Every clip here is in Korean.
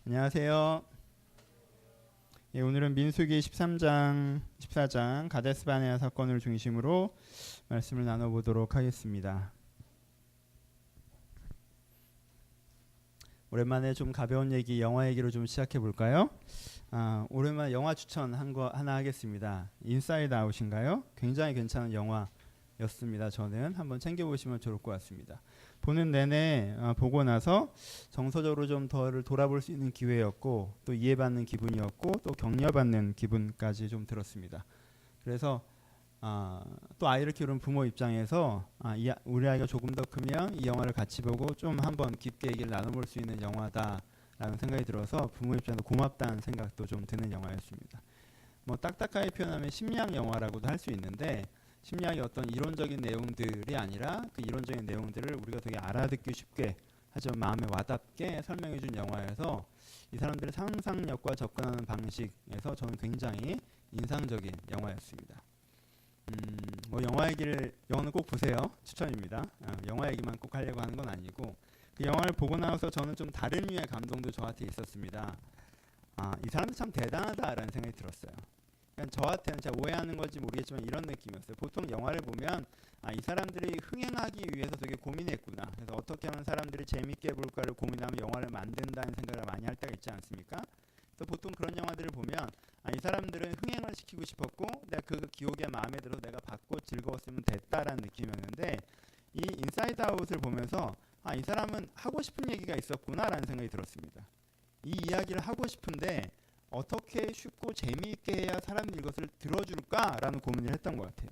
안녕하세요. 예, 오늘은 민수기 13장, 14장 가데스 바네아 사건을 중심으로 말씀을 나눠보도록 하겠습니다. 오랜만에 좀 가벼운 얘기, 영화 얘기로 좀 시작해 볼까요? 오랜만에 영화 추천한 거 하나 하겠습니다. 인사이드 아웃인가요? 굉장히 괜찮은 영화였습니다. 저는 한번 챙겨보시면 좋을 것 같습니다. 보는 내내 보고 나서 정서적으로 좀 더 돌아볼 수 있는 기회였고, 또 이해받는 기분이었고, 또 격려받는 기분까지 좀 들었습니다. 그래서 또 아이를 키우는 부모 입장에서 우리 아이가 조금 더 크면 이 영화를 같이 보고 좀 한번 깊게 얘기를 나눠볼 수 있는 영화다라는 생각이 들어서 부모 입장에서 고맙다는 생각도 좀 드는 영화였습니다. 뭐 딱딱하게 표현하면 심리학 영화라고도 할 수 있는데, 심리학의 어떤 이론적인 내용들이 아니라 그 이론적인 내용들을 우리가 되게 알아듣기 쉽게 하지만 마음에 와닿게 설명해 준 영화여서 이 사람들의 상상력과 접근하는 방식에서 저는 굉장히 인상적인 영화였습니다. 뭐 영화는 꼭 보세요. 추천입니다. 영화 얘기만 꼭 하려고 하는 건 아니고, 그 영화를 보고 나서 저는 좀 다른 류의 감동도 저한테 있었습니다. 이 사람들 참 대단하다라는 생각이 들었어요. 그러니까 저한테는 제가 오해하는 건지 모르겠지만 이런 느낌이었어요. 보통 영화를 보면 이 사람들이 흥행하기 위해서 되게 고민했구나. 그래서 어떻게 하면 사람들이 재밌게 볼까를 고민하면 영화를 만든다는 생각을 많이 할 때가 있지 않습니까? 또 보통 그런 영화들을 보면 이 사람들은 흥행을 시키고 싶었고 내가 그 기록에 마음에 들어서 내가 받고 즐거웠으면 됐다라는 느낌이었는데, 이 인사이드 아웃을 보면서 이 사람은 하고 싶은 얘기가 있었구나라는 생각이 들었습니다. 이 이야기를 하고 싶은데 어떻게 쉽고 재미있게 해야 사람들이 이것을 들어줄까라는 고민을 했던 것 같아요.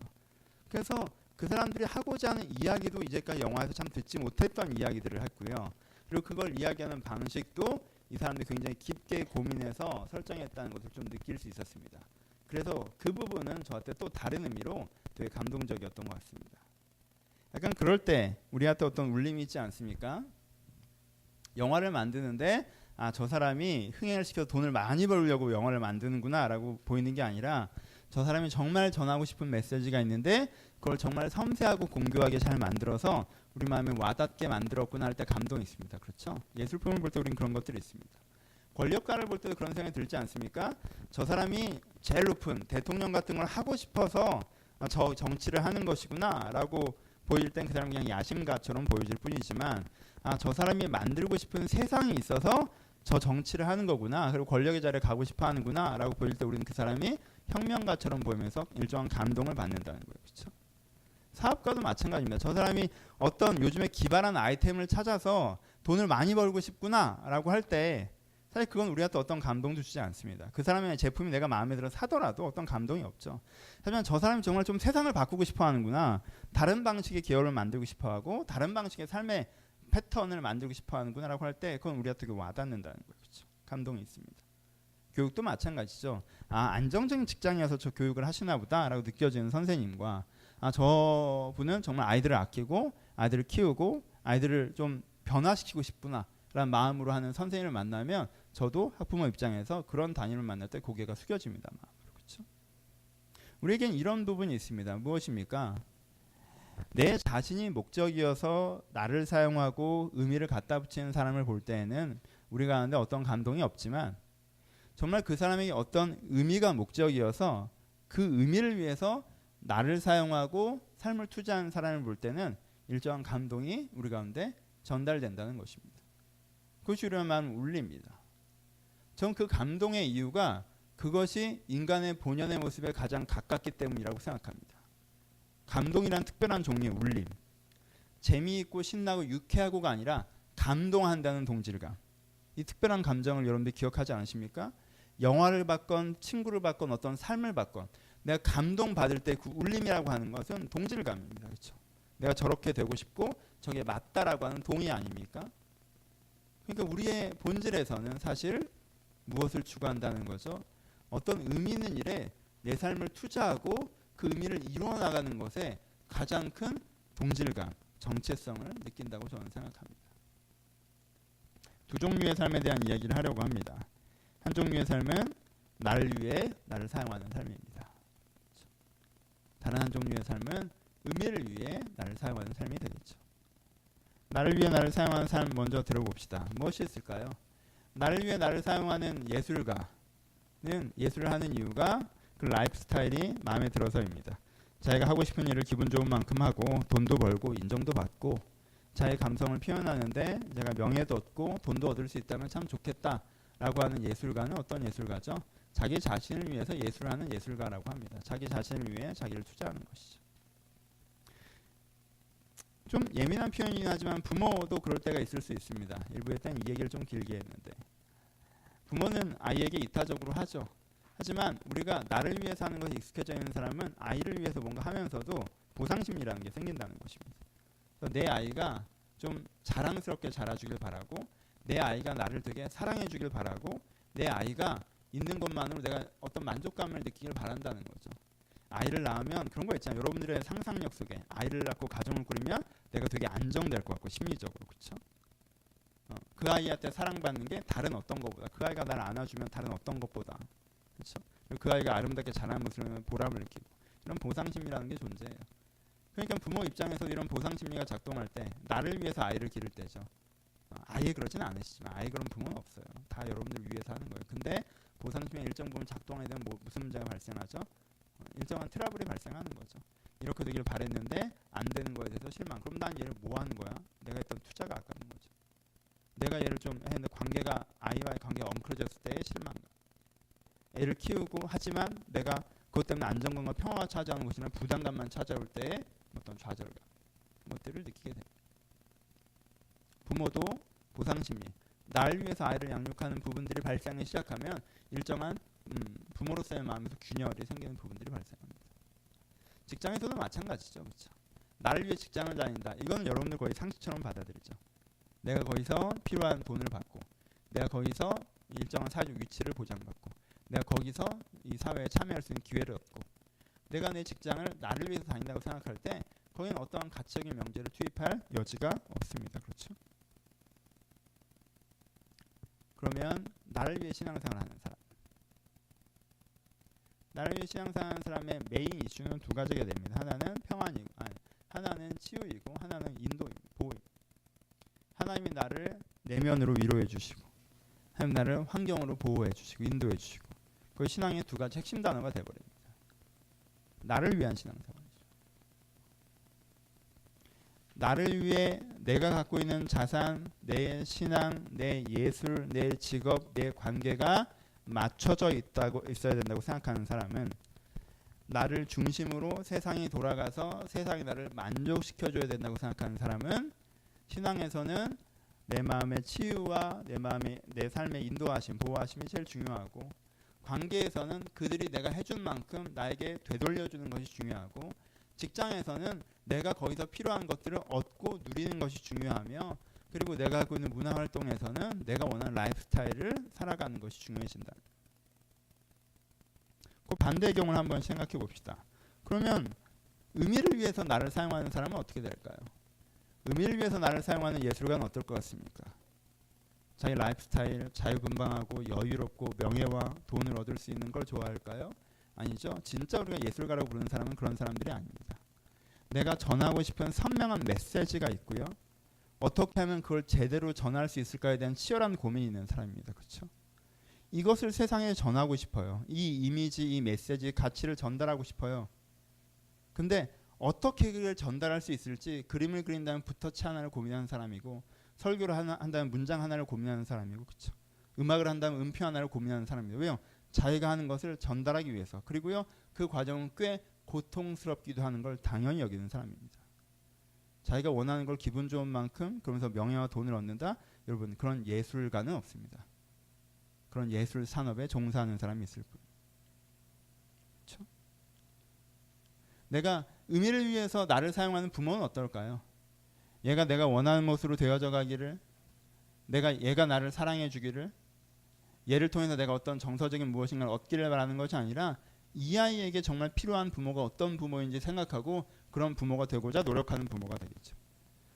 그래서 그 사람들이 하고자 하는 이야기도 이제까지 영화에서 참 듣지 못했던 이야기들을 했고요. 그리고 그걸 이야기하는 방식도 이 사람들이 굉장히 깊게 고민해서 설정했다는 것을 좀 느낄 수 있었습니다. 그래서 그 부분은 저한테 또 다른 의미로 되게 감동적이었던 것 같습니다. 약간 그럴 때 우리한테 어떤 울림이 있지 않습니까? 영화를 만드는데 저 사람이 흥행을 시켜서 돈을 많이 벌려고 영화를 만드는구나 라고 보이는 게 아니라, 저 사람이 정말 전하고 싶은 메시지가 있는데 그걸 정말 섬세하고 공교하게 잘 만들어서 우리 마음에 와닿게 만들었구나 할 때 감동이 있습니다. 그렇죠? 예술품을 볼 때 우리는 그런 것들이 있습니다. 권력가를 볼 때도 그런 생각이 들지 않습니까? 저 사람이 제일 높은 대통령 같은 걸 하고 싶어서 저 정치를 하는 것이구나 라고 보일 땐 그 사람이 그냥 야심가처럼 보여질 뿐이지만, 저 사람이 만들고 싶은 세상이 있어서 저 정치를 하는 거구나, 그리고 권력의 자리에 가고 싶어 하는구나 라고 보일 때 우리는 그 사람이 혁명가처럼 보이면서 일정한 감동을 받는다는 거예요. 그렇죠? 사업가도 마찬가지입니다. 저 사람이 어떤 요즘에 기발한 아이템을 찾아서 돈을 많이 벌고 싶구나 라고 할 때 사실 그건 우리한테 어떤 감동도 주지 않습니다. 그 사람의 제품이 내가 마음에 들어 사더라도 어떤 감동이 없죠. 하지만 저 사람이 정말 좀 세상을 바꾸고 싶어 하는구나, 다른 방식의 기업을 만들고 싶어 하고 다른 방식의 삶의 패턴을 만들고 싶어 하는구나 라고 할 때 그건 우리한테 되게 와닿는다는 거예요. 그렇죠? 감동이 있습니다. 교육도 마찬가지죠. 안정적인 직장이어서 저 교육을 하시나 보다 라고 느껴지는 선생님과, 저분은 정말 아이들을 아끼고 아이들을 키우고 아이들을 좀 변화시키고 싶구나 라는 마음으로 하는 선생님을 만나면 저도 학부모 입장에서 그런 담임을 만날 때 고개가 숙여집니다. 마음으로. 그렇죠? 우리에겐 이런 부분이 있습니다. 무엇입니까? 내 자신이 목적이어서 나를 사용하고 의미를 갖다 붙이는 사람을 볼 때에는 우리가 하는데 어떤 감동이 없지만, 정말 그 사람에게 어떤 의미가 목적이어서 그 의미를 위해서 나를 사용하고 삶을 투자하는 사람을 볼 때는 일정한 감동이 우리 가운데 전달된다는 것입니다. 그것이 우리의 마음을 울립니다. 전 그 감동의 이유가 그것이 인간의 본연의 모습에 가장 가깝기 때문이라고 생각합니다. 감동이란 특별한 종류의 울림, 재미있고 신나고 유쾌하고가 아니라 감동한다는 동질감, 이 특별한 감정을 여러분들 기억하지 않으십니까? 영화를 봤건 친구를 봤건 어떤 삶을 봤건 내가 감동받을 때 그 울림이라고 하는 것은 동질감입니다. 그렇죠? 내가 저렇게 되고 싶고 저게 맞다라고 하는 동의 아닙니까? 그러니까 우리의 본질에서는 사실 무엇을 추구한다는 거죠? 어떤 의미 있는 일에 내 삶을 투자하고 그 의미를 이루어 나가는 것에 가장 큰 동질감, 정체성을 느낀다고 저는 생각합니다. 두 종류의 삶에 대한 이야기를 하려고 합니다. 한 종류의 삶은 나를 위해 나를 사용하는 삶입니다. 다른 한 종류의 삶은 의미를 위해 나를 사용하는 삶이 되겠죠. 나를 위해 나를 사용하는 삶 먼저 들어봅시다. 무엇이 있을까요? 나를 위해 나를 사용하는 예술가는 예술을 하는 이유가 그 라이프 스타일이 마음에 들어서입니다. 자기가 하고 싶은 일을 기분 좋은 만큼 하고 돈도 벌고 인정도 받고 자기 감성을 표현하는데 제가 명예도 얻고 돈도 얻을 수 있다면 참 좋겠다라고 하는 예술가는 어떤 예술가죠? 자기 자신을 위해서 예술하는 예술가라고 합니다. 자기 자신을 위해 자기를 투자하는 것이죠. 좀 예민한 표현이긴 하지만 부모도 그럴 때가 있을 수 있습니다. 일부에 때는 이 얘기를 좀 길게 했는데 부모는 아이에게 이타적으로 하죠. 하지만 우리가 나를 위해서 하는 것이 익숙해져 있는 사람은 아이를 위해서 뭔가 하면서도 보상심리라는 게 생긴다는 것입니다. 그래서 내 아이가 좀 자랑스럽게 자라주길 바라고 내 아이가 나를 되게 사랑해주길 바라고 내 아이가 있는 것만으로 내가 어떤 만족감을 느끼길 바란다는 거죠. 아이를 낳으면 그런 거 있잖아요. 여러분들의 상상력 속에 아이를 낳고 가정을 꾸리면 내가 되게 안정될 것 같고 심리적으로 그렇죠. 그 아이한테 사랑받는 게 다른 어떤 것보다 그 아이가 나를 안아주면 다른 어떤 것보다 그렇죠. 그 아이가 아름답게 자라는 모습을 보면 보람을 느끼고 이런 보상심리라는 게 존재해요. 그러니까 부모 입장에서 이런 보상심리가 작동할 때 나를 위해서 아이를 기를 때죠. 아예 그러진 않으시지만 아예 그런 부모는 없어요. 다 여러분들 위해서 하는 거예요. 근데 보상심리가 일정 부분 작동하게 되면 무슨 문제가 발생하죠? 일정한 트러블이 발생하는 거죠. 이렇게 되길 바랬는데 안 되는 거에 대해서 실망. 그럼 난 얘를 뭐 하는 거야? 내가 했던 투자가 아까운 거죠. 내가 얘를 좀 했는데 관계가 아이와의 관계가 엉클어졌을 때의 실망감. 애를 키우고 하지만 내가 그것 때문에 안정감과 평화가 찾아오는 것이나 부담감만 찾아올 때의 어떤 좌절감. 것들을 느끼게 됩니다. 부모도 보상심리. 나를 위해서 아이를 양육하는 부분들이 발생하기 시작하면 일정한 부모로서의 마음에서 균열이 생기는 부분들이 발생합니다. 직장에서도 마찬가지죠. 그렇죠? 나를 위해 직장을 다닌다. 이건 여러분들 거의 상식처럼 받아들이죠. 내가 거기서 필요한 돈을 받고 내가 거기서 일정한 사회적 위치를 보장받고 내가 거기서 이 사회에 참여할 수 있는 기회를 얻고 내가 내 직장을 나를 위해서 다닌다고 생각할 때 거기는 어떠한 가치적인 명제를 투입할 여지가 없습니다. 그렇죠? 그러면 나를 위해 신앙생활을 하는 사람, 나를 위해 신앙생활을 하는 사람의 메인 이슈는 두 가지가 됩니다. 하나는 평안이고, 하나는 치유이고, 하나는 보호입니다. 하나님이 나를 내면으로 위로해 주시고, 하나님 나를 환경으로 보호해 주시고, 인도해 주시고, 그 신앙의 두 가지 핵심 단어가 되어버립니다. 나를 위한 신앙생활이죠. 나를 위해 내가 갖고 있는 자산, 내 신앙, 내 예술, 내 직업, 내 관계가 맞춰져 있어야 된다고 생각하는 사람은 나를 중심으로 세상이 돌아가서 세상이 나를 만족시켜줘야 된다고 생각하는 사람은 신앙에서는 내 마음의 치유와 내 삶의 인도하심, 보호하심이 제일 중요하고 관계에서는 그들이 내가 해준 만큼 나에게 되돌려주는 것이 중요하고 직장에서는 내가 거기서 필요한 것들을 얻고 누리는 것이 중요하며 그리고 내가 하고 있는 문화활동에서는 내가 원하는 라이프 스타일을 살아가는 것이 중요해진다. 그 반대의 경우를 한번 생각해 봅시다. 그러면 의미를 위해서 나를 사용하는 사람은 어떻게 될까요? 의미를 위해서 나를 사용하는 예술가는 어떨 것 같습니까? 자기 라이프 스타일, 자유분방하고 여유롭고 명예와 돈을 얻을 수 있는 걸 좋아할까요? 아니죠. 진짜 우리가 예술가라고 부르는 사람은 그런 사람들이 아닙니다. 내가 전하고 싶은 선명한 메시지가 있고요. 어떻게 하면 그걸 제대로 전할 수 있을까에 대한 치열한 고민이 있는 사람입니다. 그렇죠? 이것을 세상에 전하고 싶어요. 이 이미지, 이 메시지, 가치를 전달하고 싶어요. 근데 어떻게 그걸 전달할 수 있을지 그림을 그린다면 붓터치 하나를 고민하는 사람이고 설교를 한다면 문장 하나를 고민하는 사람이고 그렇죠? 음악을 한다면 음표 하나를 고민하는 사람입니다. 왜요? 자기가 하는 것을 전달하기 위해서 그리고요 그 과정은 꽤 고통스럽기도 하는 걸 당연히 여기는 사람입니다. 자기가 원하는 걸 기분 좋은 만큼 그러면서 명예와 돈을 얻는다? 여러분 그런 예술가는 없습니다. 그런 예술 산업에 종사하는 사람이 있을 뿐. 그렇죠? 내가 의미를 위해서 나를 사용하는 부모는 어떨까요? 얘가 내가 원하는 모습으로 되어져 가기를 얘가 나를 사랑해 주기를 얘를 통해서 내가 어떤 정서적인 무엇인가를 얻기를 바라는 것이 아니라 이 아이에게 정말 필요한 부모가 어떤 부모인지 생각하고 그런 부모가 되고자 노력하는 부모가 되겠죠.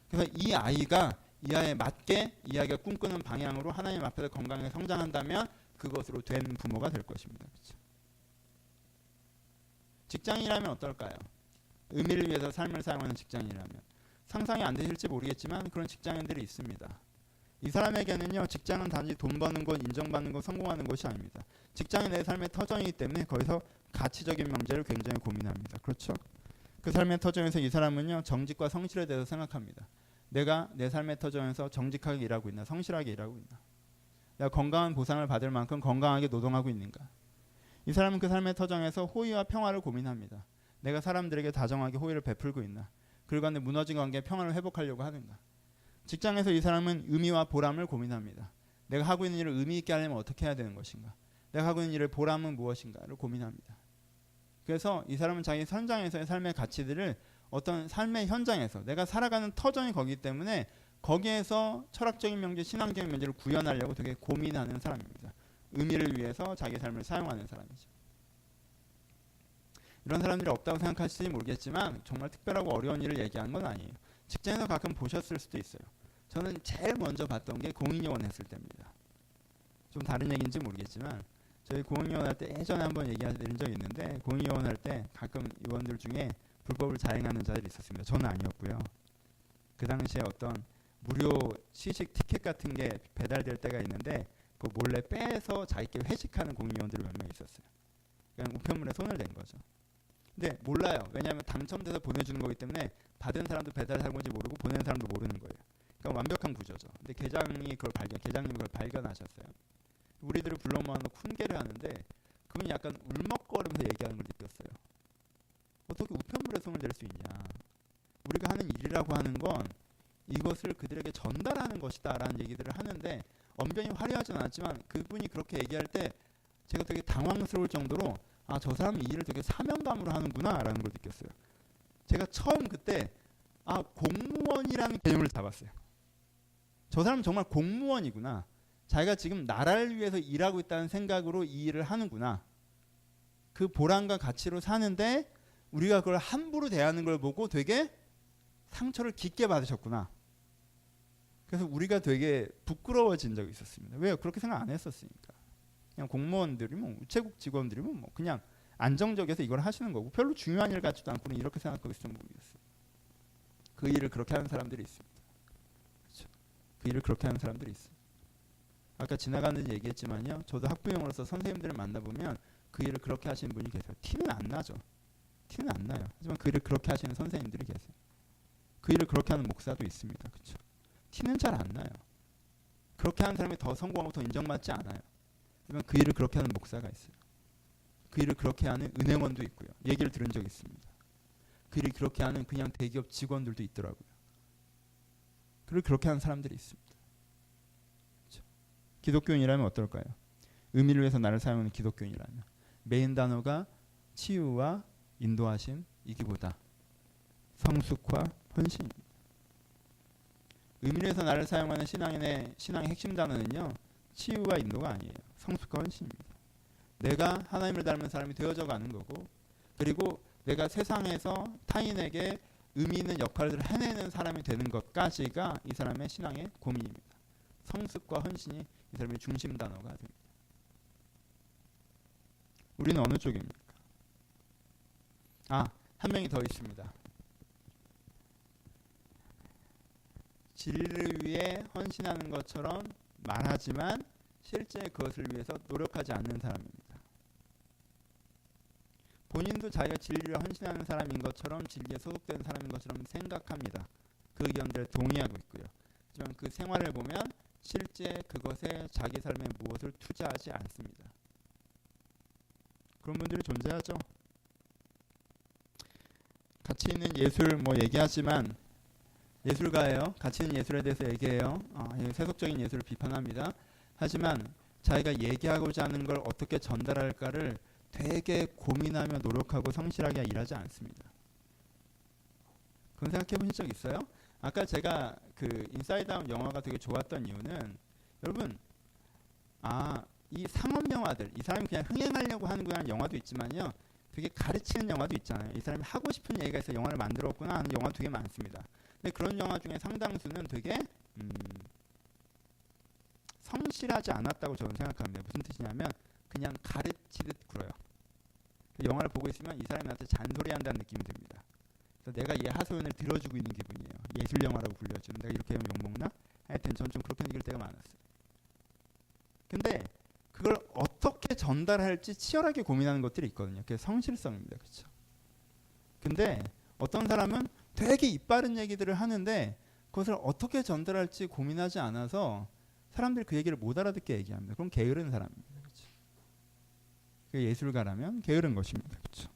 그래서 이 아이에 맞게 이 아이가 꿈꾸는 방향으로 하나님 앞에서 건강하게 성장한다면 그것으로 된 부모가 될 것입니다. 그렇죠? 직장이라면 어떨까요? 의미를 위해서 삶을 사용하는 직장이라면 상상이 안 되실지 모르겠지만 그런 직장인들이 있습니다. 이 사람에게는요, 직장은 단지 돈 버는 것, 인정받는 것, 성공하는 것이 아닙니다. 직장이 내 삶의 터전이기 때문에 거기서 가치적인 명제를 굉장히 고민합니다. 그렇죠? 그 삶의 터전에서 이 사람은요, 정직과 성실에 대해서 생각합니다. 내가 내 삶의 터전에서 정직하게 일하고 있나, 성실하게 일하고 있나, 내가 건강한 보상을 받을 만큼 건강하게 노동하고 있는가. 이 사람은 그 삶의 터전에서 호의와 평화를 고민합니다. 내가 사람들에게 다정하게 호의를 베풀고 있나, 그들 간의 무너진 관계의 평화를 회복하려고 하는가. 직장에서 이 사람은 의미와 보람을 고민합니다. 내가 하고 있는 일을 의미 있게 하려면 어떻게 해야 되는 것인가, 내가 하고 있는 일의 보람은 무엇인가를 고민합니다. 그래서 이 사람은 자기 현장에서의 삶의 가치들을 어떤 삶의 현장에서 내가 살아가는 터전이 거기 때문에 거기에서 철학적인 명제, 신앙적인 명제를 구현하려고 되게 고민하는 사람입니다. 의미를 위해서 자기 삶을 사용하는 사람이죠. 이런 사람들이 없다고 생각하실지 모르겠지만 정말 특별하고 어려운 일을 얘기하는 건 아니에요. 직장에서 가끔 보셨을 수도 있어요. 저는 제일 먼저 봤던 게 공인요원 했을 때입니다. 좀 다른 얘기인지 모르겠지만 저희 공인요원 할 때 예전에 한번 얘기해드린 적이 있는데, 공인요원 할 때 가끔 요원들 중에 불법을 자행하는 자들이 있었습니다. 저는 아니었고요. 그 당시에 어떤 무료 시식 티켓 같은 게 배달될 때가 있는데 그 몰래 빼서 자기끼리 회식하는 공인요원들이 몇 명 있었어요. 그냥 우편물에 손을 댄 거죠. 근데 몰라요. 왜냐하면 당첨돼서 보내주는 거기 때문에 받은 사람도 배달 사건인지 모르고 보내는 사람도 모르는 거예요. 그러니까 완벽한 구조죠. 근데 계장님이 그걸 발견하셨어요. 우리들을 불러 모아놓고 훈계를 하는데 그분이 약간 울먹거리면서 얘기하는 걸 느꼈어요. 어떻게 우편물에 손을 댈 수 있냐. 우리가 하는 일이라고 하는 건 이것을 그들에게 전달하는 것이다 라는 얘기들을 하는데, 언변이 화려하진 않았지만 그분이 그렇게 얘기할 때 제가 되게 당황스러울 정도로 아, 저 사람은 이 일을 되게 사명감으로 하는구나 라는 걸 느꼈어요. 제가 처음 그때 공무원이라는 개념을 잡았어요. 저 사람은 정말 공무원이구나. 자기가 지금 나라를 위해서 일하고 있다는 생각으로 이 일을 하는구나. 그 보람과 가치로 사는데 우리가 그걸 함부로 대하는 걸 보고 되게 상처를 깊게 받으셨구나. 그래서 우리가 되게 부끄러워진 적이 있었습니다. 왜요? 그렇게 생각 안 했었으니까. 그냥 공무원들이면, 우체국 직원들이면 뭐 그냥 안정적에서 이걸 하시는 거고 별로 중요한 일 같지도 않고는 이렇게 생각하고 있으면 모르겠어요. 그 일을 그렇게 하는 사람들이 있습니다. 그렇죠? 그 일을 그렇게 하는 사람들이 있어요. 아까 지나가는 얘기했지만요, 저도 학부형으로서 선생님들을 만나보면 그 일을 그렇게 하시는 분이 계세요. 티는 안 나죠. 티는 안 나요. 하지만 그 일을 그렇게 하시는 선생님들이 계세요. 그 일을 그렇게 하는 목사도 있습니다. 그렇죠? 티는 잘 안 나요. 그렇게 하는 사람이 더 성공하고 더 인정받지 않아요. 하지만 그 일을 그렇게 하는 목사가 있어요. 그 일을 그렇게 하는 은행원도 있고요. 얘기를 들은 적이 있습니다. 그 일을 그렇게 하는 그냥 대기업 직원들도 있더라고요. 그를 그렇게 하는 사람들이 있습니다. 그렇죠? 기독교인이라면 어떨까요? 의미를 위해서 나를 사용하는 기독교인이라면 메인 단어가 치유와 인도하심이기보다 성숙과 헌신입니다. 의미를 위해서 나를 사용하는 신앙의 핵심 단어는요, 치유와 인도가 아니에요. 성숙과 헌신입니다. 내가 하나님을 닮은 사람이 되어져 가는 거고, 그리고 내가 세상에서 타인에게 의미 있는 역할을 해내는 사람이 되는 것까지가 이 사람의 신앙의 고민입니다. 성숙과 헌신이 이 사람의 중심 단어가 됩니다. 우리는 어느 쪽입니까? 한 명이 더 있습니다. 진리를 위해 헌신하는 것처럼 말하지만 실제 그것을 위해서 노력하지 않는 사람입니다. 본인도 자기가 진리를 헌신하는 사람인 것처럼 진리에 소속된 사람인 것처럼 생각합니다. 그 의견들에 동의하고 있고요. 하지만 그 생활을 보면 실제 그것에 자기 삶에 무엇을 투자하지 않습니다. 그런 분들이 존재하죠. 가치 있는 예술 얘기하지만 예술가예요. 가치 있는 예술에 대해서 얘기해요. 세속적인 예술을 비판합니다. 하지만 자기가 얘기하고자 하는 걸 어떻게 전달할까를 되게 고민하며 노력하고 성실하게 일하지 않습니다. 그런 생각해 보신 적 있어요? 아까 제가 그 인사이드 아웃 영화가 되게 좋았던 이유는, 여러분 이 상업 영화들, 이 사람이 그냥 흥행하려고 하는 그런 영화도 있지만요, 되게 가르치는 영화도 있잖아요. 이 사람이 하고 싶은 얘기가 있어서 영화를 만들었구나 하는 영화 되게 많습니다. 근데 그런 영화 중에 상당수는 되게 성실하지 않았다고 저는 생각합니다. 무슨 뜻이냐면 그냥 가르치듯 굴어요. 영화를 보고 있으면 이 사람이 나한테 잔소리한다는 느낌이 듭니다. 그래서 내가 얘 하소연을 들어주고 있는 기분이에요. 예술 영화라고 불렸죠. 내가 이렇게 하면 욕먹나? 하여튼 전 좀 그렇게 느낄 때가 많았어요. 근데 그걸 어떻게 전달할지 치열하게 고민하는 것들이 있거든요. 그게 성실성입니다. 그렇죠? 근데 어떤 사람은 되게 이빠른 얘기들을 하는데 그것을 어떻게 전달할지 고민하지 않아서 사람들이 그 얘기를 못 알아듣게 얘기합니다. 그럼 게으른 사람입니다. 그렇죠? 그 예술가라면 게으른 것입니다. 그렇죠?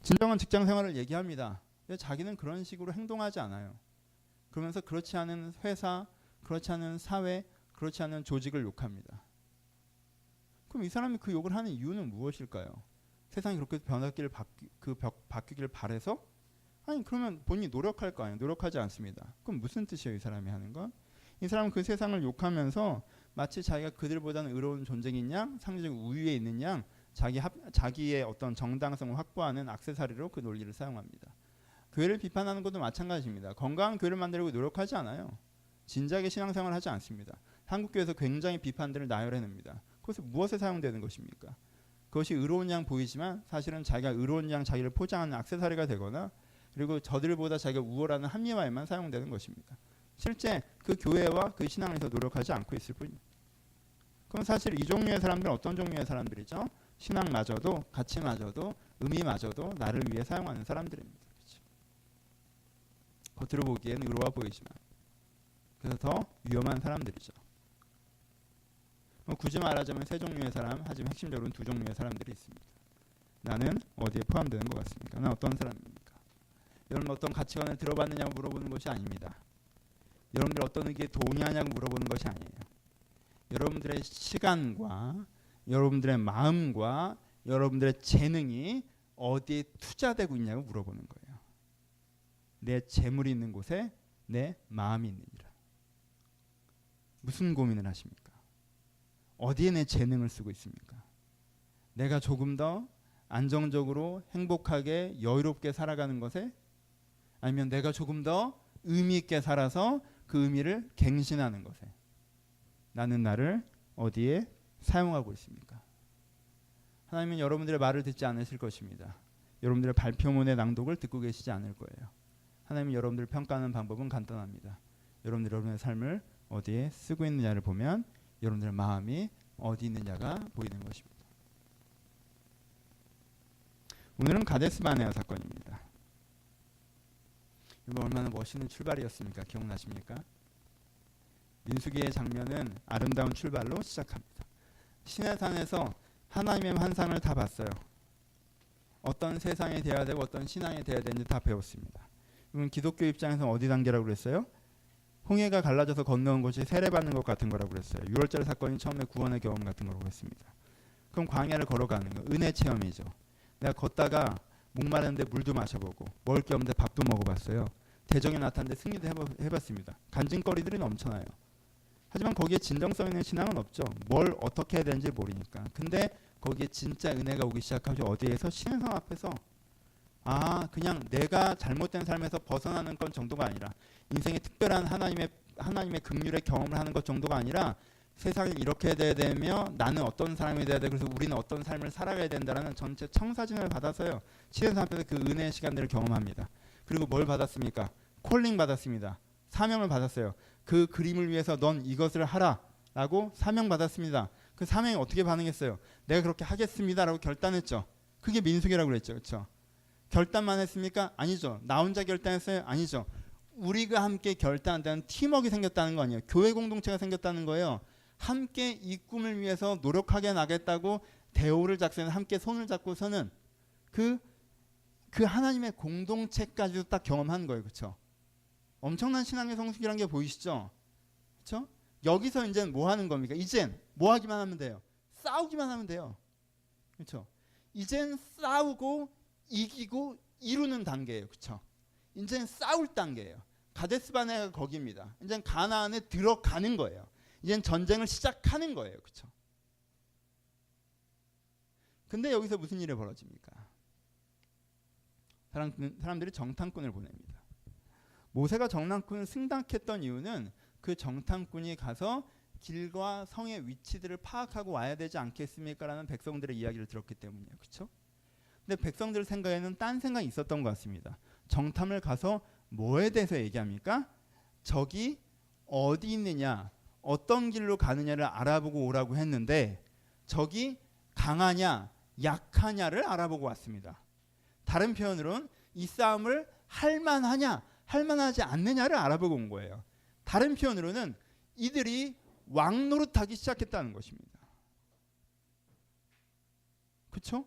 진정한 직장 생활을 얘기합니다. 자기는 그런 식으로 행동하지 않아요. 그러면서 그렇지 않은 회사, 그렇지 않은 사회, 그렇지 않은 조직을 욕합니다. 그럼 이 사람이 그 욕을 하는 이유는 무엇일까요? 세상이 그렇게 바뀌길 바래서? 아니 그러면 본인이 노력할 거 아니에요. 노력하지 않습니다. 그럼 무슨 뜻이에요? 이 사람이 하는 건? 이 사람은 그 세상을 욕하면서 마치 자기가 그들보다는 의로운 존재인 양, 상대적 우위에 있는 양, 자기의 어떤 정당성을 확보하는 액세서리로 그 논리를 사용합니다. 교회를 비판하는 것도 마찬가지입니다. 건강한 교회를 만들려고 노력하지 않아요. 진작에 신앙생활을 하지 않습니다. 한국교회에서 굉장히 비판들을 나열해냅니다. 그것은 무엇에 사용되는 것입니까? 그것이 의로운 양 보이지만 사실은 자기가 의로운 양 자기를 포장하는 액세서리가 되거나 그리고 저들보다 자기가 우월하는 합리화에만 사용되는 것입니다. 실제 그 교회와 그 신앙에서 노력하지 않고 있을 뿐입니다. 그럼 사실 이 종류의 사람들은 어떤 종류의 사람들이죠? 신앙마저도 가치마저도 의미마저도 나를 위해 사용하는 사람들입니다. 그렇죠? 겉으로 보기엔 의로워 보이지만 그래서 더 위험한 사람들이죠. 굳이 말하자면 세 종류의 사람, 하지만 핵심적으로는 두 종류의 사람들이 있습니다. 나는 어디에 포함되는 것 같습니까? 난 어떤 사람입니까? 여러분 어떤 가치관을 들어봤느냐고 물어보는 것이 아닙니다. 여러분들 어떤 의기에 동의하냐고 물어보는 것이 아니에요. 여러분들의 시간과 여러분들의 마음과 여러분들의 재능이 어디에 투자되고 있냐고 물어보는 거예요. 내 재물이 있는 곳에 내 마음이 있느니라. 무슨 고민을 하십니까? 어디에 내 재능을 쓰고 있습니까? 내가 조금 더 안정적으로 행복하게 여유롭게 살아가는 것에 아니면 내가 조금 더 의미 있게 살아서 그 의미를 갱신하는 것에 나는 나를 어디에 사용하고 있습니까? 하나님은 여러분들의 말을 듣지 않으실 것입니다. 여러분들의 발표문의 낭독을 듣고 계시지 않을 거예요. 하나님은 여러분들을 평가하는 방법은 간단합니다. 여러분의 삶을 어디에 쓰고 있느냐를 보면 여러분들의 마음이 어디 있느냐가 보이는 것입니다. 오늘은 가데스 바네아 사건입니다. 이거 얼마나 멋있는 출발이었습니까? 기억나십니까? 민수기의 장면은 아름다운 출발로 시작합니다. 시내산에서 하나님의 환상을 다 봤어요. 어떤 세상에 대해야 되고 어떤 신앙에 대해야 되는지 다 배웠습니다. 그럼 기독교 입장에서 어디 단계라고 그랬어요? 홍해가 갈라져서 건너온 것이 세례받는 것 같은 거라고 그랬어요. 6월절 사건이 처음에 구원의 경험 같은 거라고 했습니다. 그럼 광야를 걸어가는 거, 은혜 체험이죠. 내가 걷다가 목마른데 물도 마셔보고 먹을 게 없는데 밥도 먹어봤어요. 대적이 나타났는데 승리도 해봤습니다. 간증거리들이 넘쳐나요. 하지만 거기에 진정성 있는 신앙은 없죠. 뭘 어떻게 해야 되는지 모르니까. 근데 거기에 진짜 은혜가 오기 시작하죠. 어디에서? 신성 앞에서. 그냥 내가 잘못된 삶에서 벗어나는 건 정도가 아니라 인생의 특별한 하나님의 긍휼의 경험을 하는 것 정도가 아니라 세상이 이렇게 돼야 되며 나는 어떤 사람이 돼야 돼. 그래서 우리는 어떤 삶을 살아가야 된다라는 전체 청사진을 받아서요. 신성 앞에서 그 은혜의 시간들을 경험합니다. 그리고 뭘 받았습니까? 콜링 받았습니다. 사명을 받았어요. 그 그림을 위해서 넌 이것을 하라 라고 사명 받았습니다. 그 사명이 어떻게 반응했어요? 내가 그렇게 하겠습니다 라고 결단했죠. 그게 민숙이라고 그랬죠. 그렇죠? 결단만 했습니까? 아니죠. 나 혼자 결단했어요? 아니죠. 우리가 함께 결단한다는 팀워크가 생겼다는 거 아니에요. 교회 공동체가 생겼다는 거예요. 함께 이 꿈을 위해서 노력하게 나겠다고 대오를 작성해서 함께 손을 잡고서는 그 하나님의 공동체까지도 딱 경험한 거예요. 그렇죠? 엄청난 신앙의 성숙이라는 게 보이시죠? 그렇죠? 여기서 이제는 뭐 하는 겁니까? 이젠 뭐 하기만 하면 돼요? 싸우기만 하면 돼요. 그렇죠? 이젠 싸우고 이기고 이루는 단계예요. 그렇죠? 이제는 싸울 단계예요. 가데스 바네아가 거기입니다. 이제는 가나안에 들어가는 거예요. 이제는 전쟁을 시작하는 거예요. 그렇죠? 근데 여기서 무슨 일이 벌어집니까? 사람들이 정탐꾼을 보냅니다. 모세가 정탐꾼을 승낙했던 이유는 그 정탐꾼이 가서 길과 성의 위치들을 파악하고 와야 되지 않겠습니까? 라는 백성들의 이야기를 들었기 때문이에요. 그렇죠? 근데 백성들 생각에는 딴 생각이 있었던 것 같습니다. 정탐을 가서 뭐에 대해서 얘기합니까? 적이 어디 있느냐, 어떤 길로 가느냐를 알아보고 오라고 했는데 적이 강하냐 약하냐를 알아보고 왔습니다. 다른 표현으로는 이 싸움을 할만하냐 할만하지 않느냐를 알아보고 온 거예요. 다른 표현으로는 이들이 왕노릇하기 시작했다는 것입니다. 그렇죠?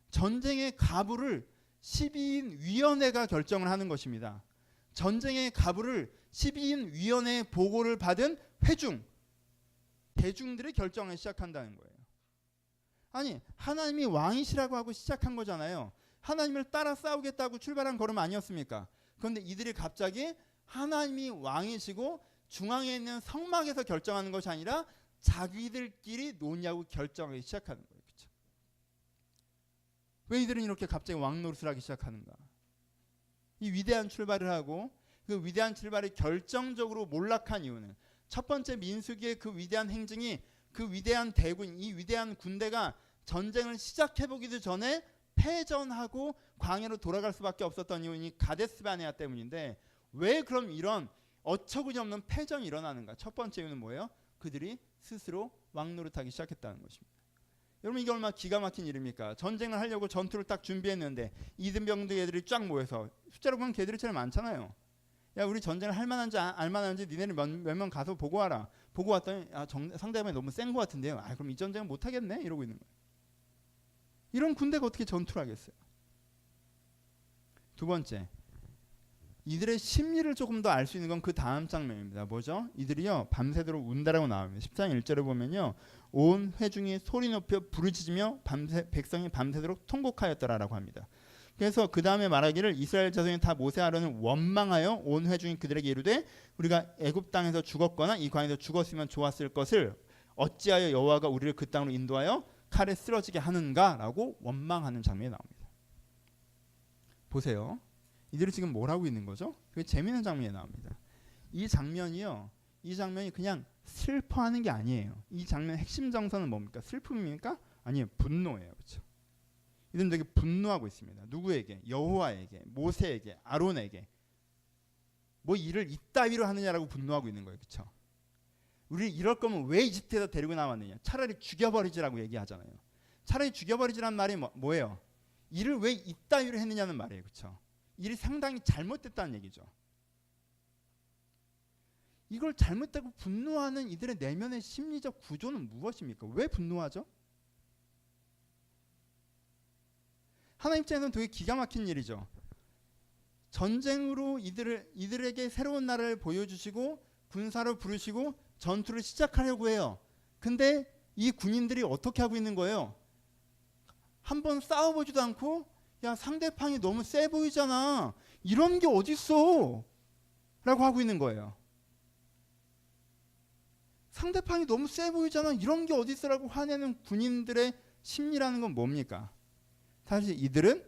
전쟁의 가부를 12인 위원회가 결정을 하는 것입니다. 전쟁의 가부를 12인 위원회의 보고를 받은 회중, 대중들이 결정을 시작한다는 거예요. 아니, 하나님이 왕이시라고 하고 시작한 거잖아요. 하나님을 따라 싸우겠다고 출발한 걸음 아니었습니까? 그런데 이들이 갑자기 하나님이 왕이시고 중앙에 있는 성막에서 결정하는 것이 아니라 자기들끼리 노냐고 결정하기 시작하는 거예요. 그렇죠? 왜 이들은 이렇게 갑자기 왕노릇을 하기 시작하는가? 이 위대한 출발을 하고 그 위대한 출발이 결정적으로 몰락한 이유는 첫 번째 민수기의 그 위대한 행진이 그 위대한 대군, 이 위대한 군대가 전쟁을 시작해보기도 전에 패전하고 광야로 돌아갈 수밖에 없었던 이유는 가데스바네아 때문인데 왜 그럼 이런 어처구니 없는 패전이 일어나는가? 첫 번째 이유는 뭐예요? 그들이 스스로 왕노릇하기 시작했다는 것입니다. 여러분 이게 얼마나 기가 막힌 일입니까? 전쟁을 하려고 전투를 딱 준비했는데 이등병들 애들이 쫙 모여서 숫자로 보면 걔들이 제일 많잖아요. 야 우리 전쟁을 할 만한지 알 만한지 니네를 몇 명 가서 보고 와라. 보고 왔더니 상대방이 너무 센 것 같은데요. 그럼 이 전쟁은 못하겠네 이러고 있는 거예요. 이런 군대가 어떻게 전투를 하겠어요? 두 번째, 이들의 심리를 조금 더 알 수 있는 건 그 다음 장면입니다. 뭐죠? 이들이요 밤새도록 운다라고 나옵니다. 10장 1절에 보면요 온 회중이 소리 높여 부르짖으며 백성이 밤새도록 통곡하였더라라고 합니다. 그래서 그 다음에 말하기를 이스라엘 자손이 다 모세아론을 원망하여 온 회중이 그들에게 이르되 우리가 애굽 땅에서 죽었거나 이 광야에서 죽었으면 좋았을 것을 어찌하여 여호와가 우리를 그 땅으로 인도하여 칼에 쓰러지게 하는가라고 원망하는 장면이 나옵니다. 보세요. 이들이 지금 뭘 하고 있는 거죠? 그게 재미있는 장면이 나옵니다. 이 장면이 그냥 슬퍼하는 게 아니에요. 이 장면의 핵심 정서는 뭡니까? 슬픔입니까? 아니에요. 분노예요. 그렇죠? 이들은 되게 분노하고 있습니다. 누구에게? 여호와에게, 모세에게, 아론에게. 뭐 일을 이따위로 하느냐라고 분노하고 있는 거예요. 그렇죠? 우리 이럴 거면 왜 이집트에서 데리고 나왔느냐? 차라리 죽여버리지라고 얘기하잖아요. 차라리 죽여버리지란 말이 뭐예요? 일을 왜 이따위로 했느냐는 말이에요. 그렇죠? 일이 상당히 잘못됐다는 얘기죠. 이걸 잘못되고 분노하는 이들의 내면의 심리적 구조는 무엇입니까? 왜 분노하죠? 하나님 입장에서는 되게 기가 막힌 일이죠. 전쟁으로 이들에게 새로운 나라를 보여주시고 군사로 부르시고 전투를 시작하려고 해요. 근데 이 군인들이 어떻게 하고 있는 거예요? 한번 싸워보지도 않고 야 상대방이 너무 세 보이잖아. 이런 게 어딨어? 라고 하고 있는 거예요. 상대방이 너무 세 보이잖아. 이런 게 어딨어? 라고 화내는 군인들의 심리라는 건 뭡니까? 사실 이들은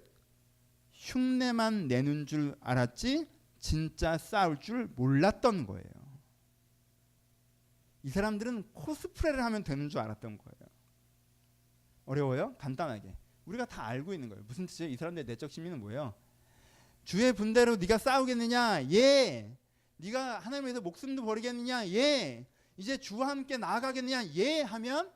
흉내만 내는 줄 알았지 진짜 싸울 줄 몰랐던 거예요. 이 사람들은 코스프레를 하면 되는 줄 알았던 거예요. 어려워요? 간단하게. 우리가 다 알고 있는 거예요. 무슨 뜻이에요? 이 사람들의 내적 심리는 뭐예요? 주의 분대로 네가 싸우겠느냐? 예. 네가 하나님을 위해서 목숨도 버리겠느냐? 예. 이제 주와 함께 나아가겠느냐? 예. 하면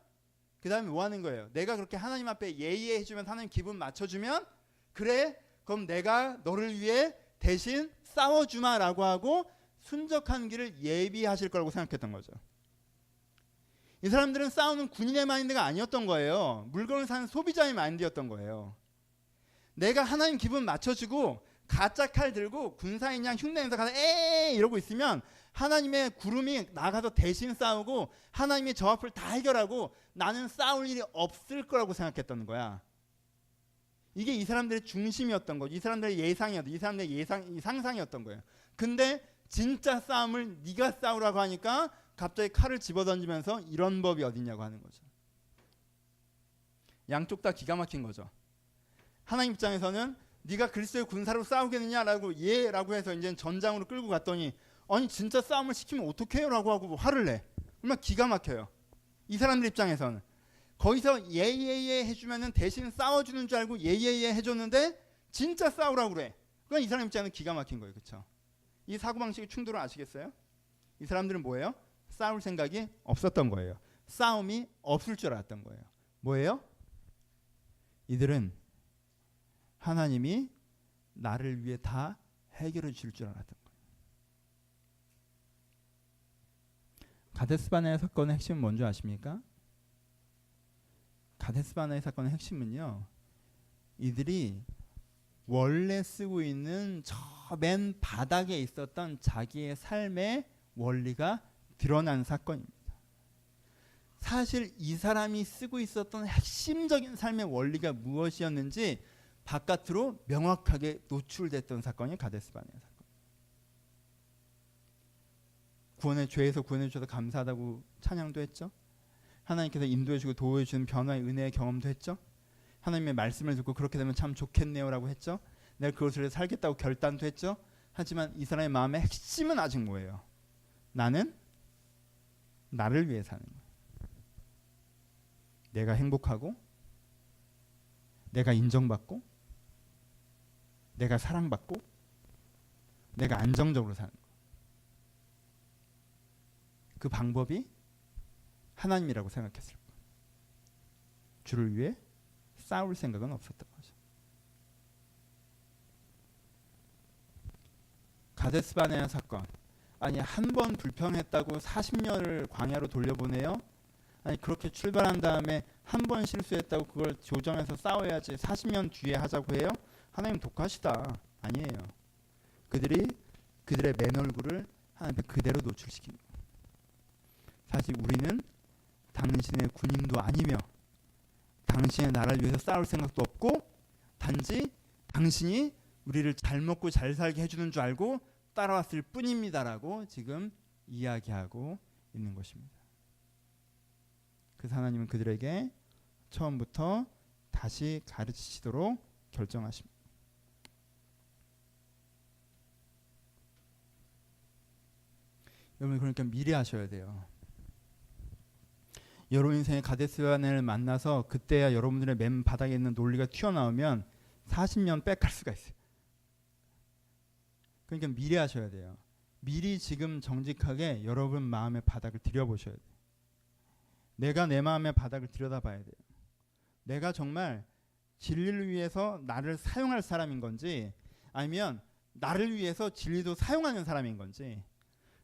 그 다음에 뭐 하는 거예요? 내가 그렇게 하나님 앞에 예예 해주면 하나님 기분 맞춰주면 그래 그럼 내가 너를 위해 대신 싸워주마라고 하고 순적한 길을 예비하실 거라고 생각했던 거죠. 이 사람들은 싸우는 군인의 마인드가 아니었던 거예요. 물건을 사는 소비자의 마인드였던 거예요. 내가 하나님 기분 맞춰주고 가짜 칼 들고 군사인 양 흉내내서 가서 에이 이러고 있으면 하나님의 구름이 나가서 대신 싸우고 하나님이 저 앞을 다 해결하고 나는 싸울 일이 없을 거라고 생각했던 거야. 이게 이 사람들의 중심이었던 거죠. 이 사람들의 예상이었던, 이 사람들의 상상이었던 거예요. 근데 진짜 싸움을 네가 싸우라고 하니까 갑자기 칼을 집어던지면서 이런 법이 어딨냐고 하는 거죠. 양쪽 다 기가 막힌 거죠. 하나님 입장에서는 네가 그리스도의 군사로 싸우겠느냐라고 예라고 해서 이제 전장으로 끌고 갔더니 아니 진짜 싸움을 시키면 어떡해요? 라고 하고 화를 내. 얼마나 기가 막혀요. 이 사람들 입장에서는 거기서 예예예 해주면은 대신 싸워주는 줄 알고 예예예 해줬는데 진짜 싸우라고 그래. 그건 이 사람 입장에는 기가 막힌 거예요. 그렇죠? 이 사고방식의 충돌을 아시겠어요? 이 사람들은 뭐예요? 싸울 생각이 없었던 거예요. 싸움이 없을 줄 알았던 거예요. 뭐예요? 이들은 하나님이 나를 위해 다 해결해 줄 줄 알았던 거예요. 가데스바네 사건의 핵심은 뭔지 아십니까? 가데스바네 사건의 핵심은요, 이들이 원래 쓰고 있는 저 맨 바닥에 있었던 자기의 삶의 원리가 드러난 사건입니다. 사실 이 사람이 쓰고 있었던 핵심적인 삶의 원리가 무엇이었는지 바깥으로 명확하게 노출됐던 사건이 가데스바네 사건. 죄에서 구원해 주셔서 감사하다고 찬양도 했죠. 하나님께서 인도해 주고 도우해 주는 변화의 은혜의 경험도 했죠. 하나님의 말씀을 듣고 그렇게 되면 참 좋겠네요라고 했죠. 내가 그것을 위해 살겠다고 결단도 했죠. 하지만 이 사람의 마음의 핵심은 아직 뭐예요? 나는 나를 위해 사는 거예요. 내가 행복하고, 내가 인정받고, 내가 사랑받고, 내가 안정적으로 사는 거예요. 그 방법이 하나님이라고 생각했을 거예요. 주를 위해 싸울 생각은 없었던 거죠. 가데스바네아 사건. 아니, 한 번 불평했다고 40년을 광야로 돌려보내요? 아니, 그렇게 출발한 다음에 한 번 실수했다고 그걸 조정해서 싸워야지 40년 뒤에 하자고 해요? 하나님 독하시다. 아니에요. 그들이 그들의 맨 얼굴을 하나님 앞에 그대로 노출시킨 거예요. 사실 우리는 당신의 군인도 아니며 당신의 나라를 위해서 싸울 생각도 없고 단지 당신이 우리를 잘 먹고 잘 살게 해주는 줄 알고 따라왔을 뿐입니다라고 지금 이야기하고 있는 것입니다. 그래서 하나님은 그들에게 처음부터 다시 가르치시도록 결정하십니다. 여러분, 그러니까 미리 하셔야 돼요. 여러분 인생의 가데스바네를 만나서 그때야 여러분들의 맨 바닥에 있는 논리가 튀어나오면 40년 빽할 수가 있어요. 그러니까 미리 하셔야 돼요. 미리 지금 정직하게 여러분 마음의 바닥을 들여보셔야 돼요. 내가 내 마음의 바닥을 들여다봐야 돼요. 내가 정말 진리를 위해서 나를 사용할 사람인 건지 아니면 나를 위해서 진리도 사용하는 사람인 건지.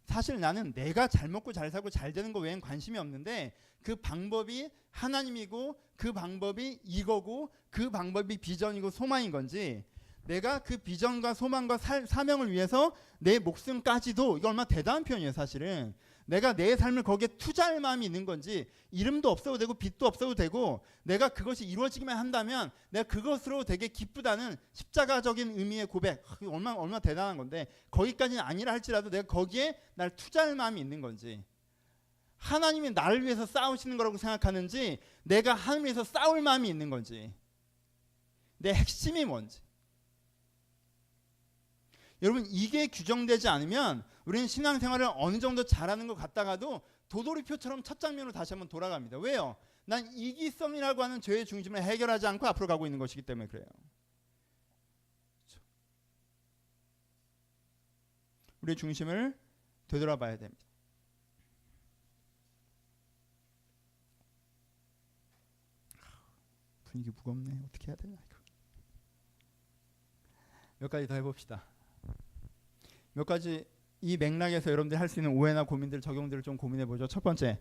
사실 나는 내가 잘 먹고 잘 살고 잘 되는 거 외엔 관심이 없는데 그 방법이 하나님이고 그 방법이 이거고 그 방법이 비전이고 소망인 건지, 내가 그 비전과 소망과 사명을 위해서 내 목숨까지도, 이거 얼마나 대단한 표현이에요 사실은. 내가 내 삶을 거기에 투자할 마음이 있는 건지, 이름도 없어도 되고 빚도 없어도 되고 내가 그것이 이루어지기만 한다면 내가 그것으로 되게 기쁘다는 십자가적인 의미의 고백, 얼마나 대단한 건데 거기까지는 아니라 할지라도 내가 거기에 날 투자할 마음이 있는 건지, 하나님이 나를 위해서 싸우시는 거라고 생각하는지 내가 하나님을 위해서 싸울 마음이 있는 건지, 내 핵심이 뭔지. 여러분, 이게 규정되지 않으면 우리는 신앙생활을 어느 정도 잘하는 것 같다가도 도돌이표처럼 첫 장면으로 다시 한번 돌아갑니다. 왜요? 난 이기성이라고 하는 죄의 중심을 해결하지 않고 앞으로 가고 있는 것이기 때문에 그래요. 우리의 중심을 되돌아봐야 됩니다. 분위기 무겁네. 어떻게 해야 되나 이거. 몇 가지 더 해봅시다. 몇 가지 이 맥락에서 여러분들이 할 수 있는 오해나 고민들, 적용들을 좀 고민해보죠. 첫 번째,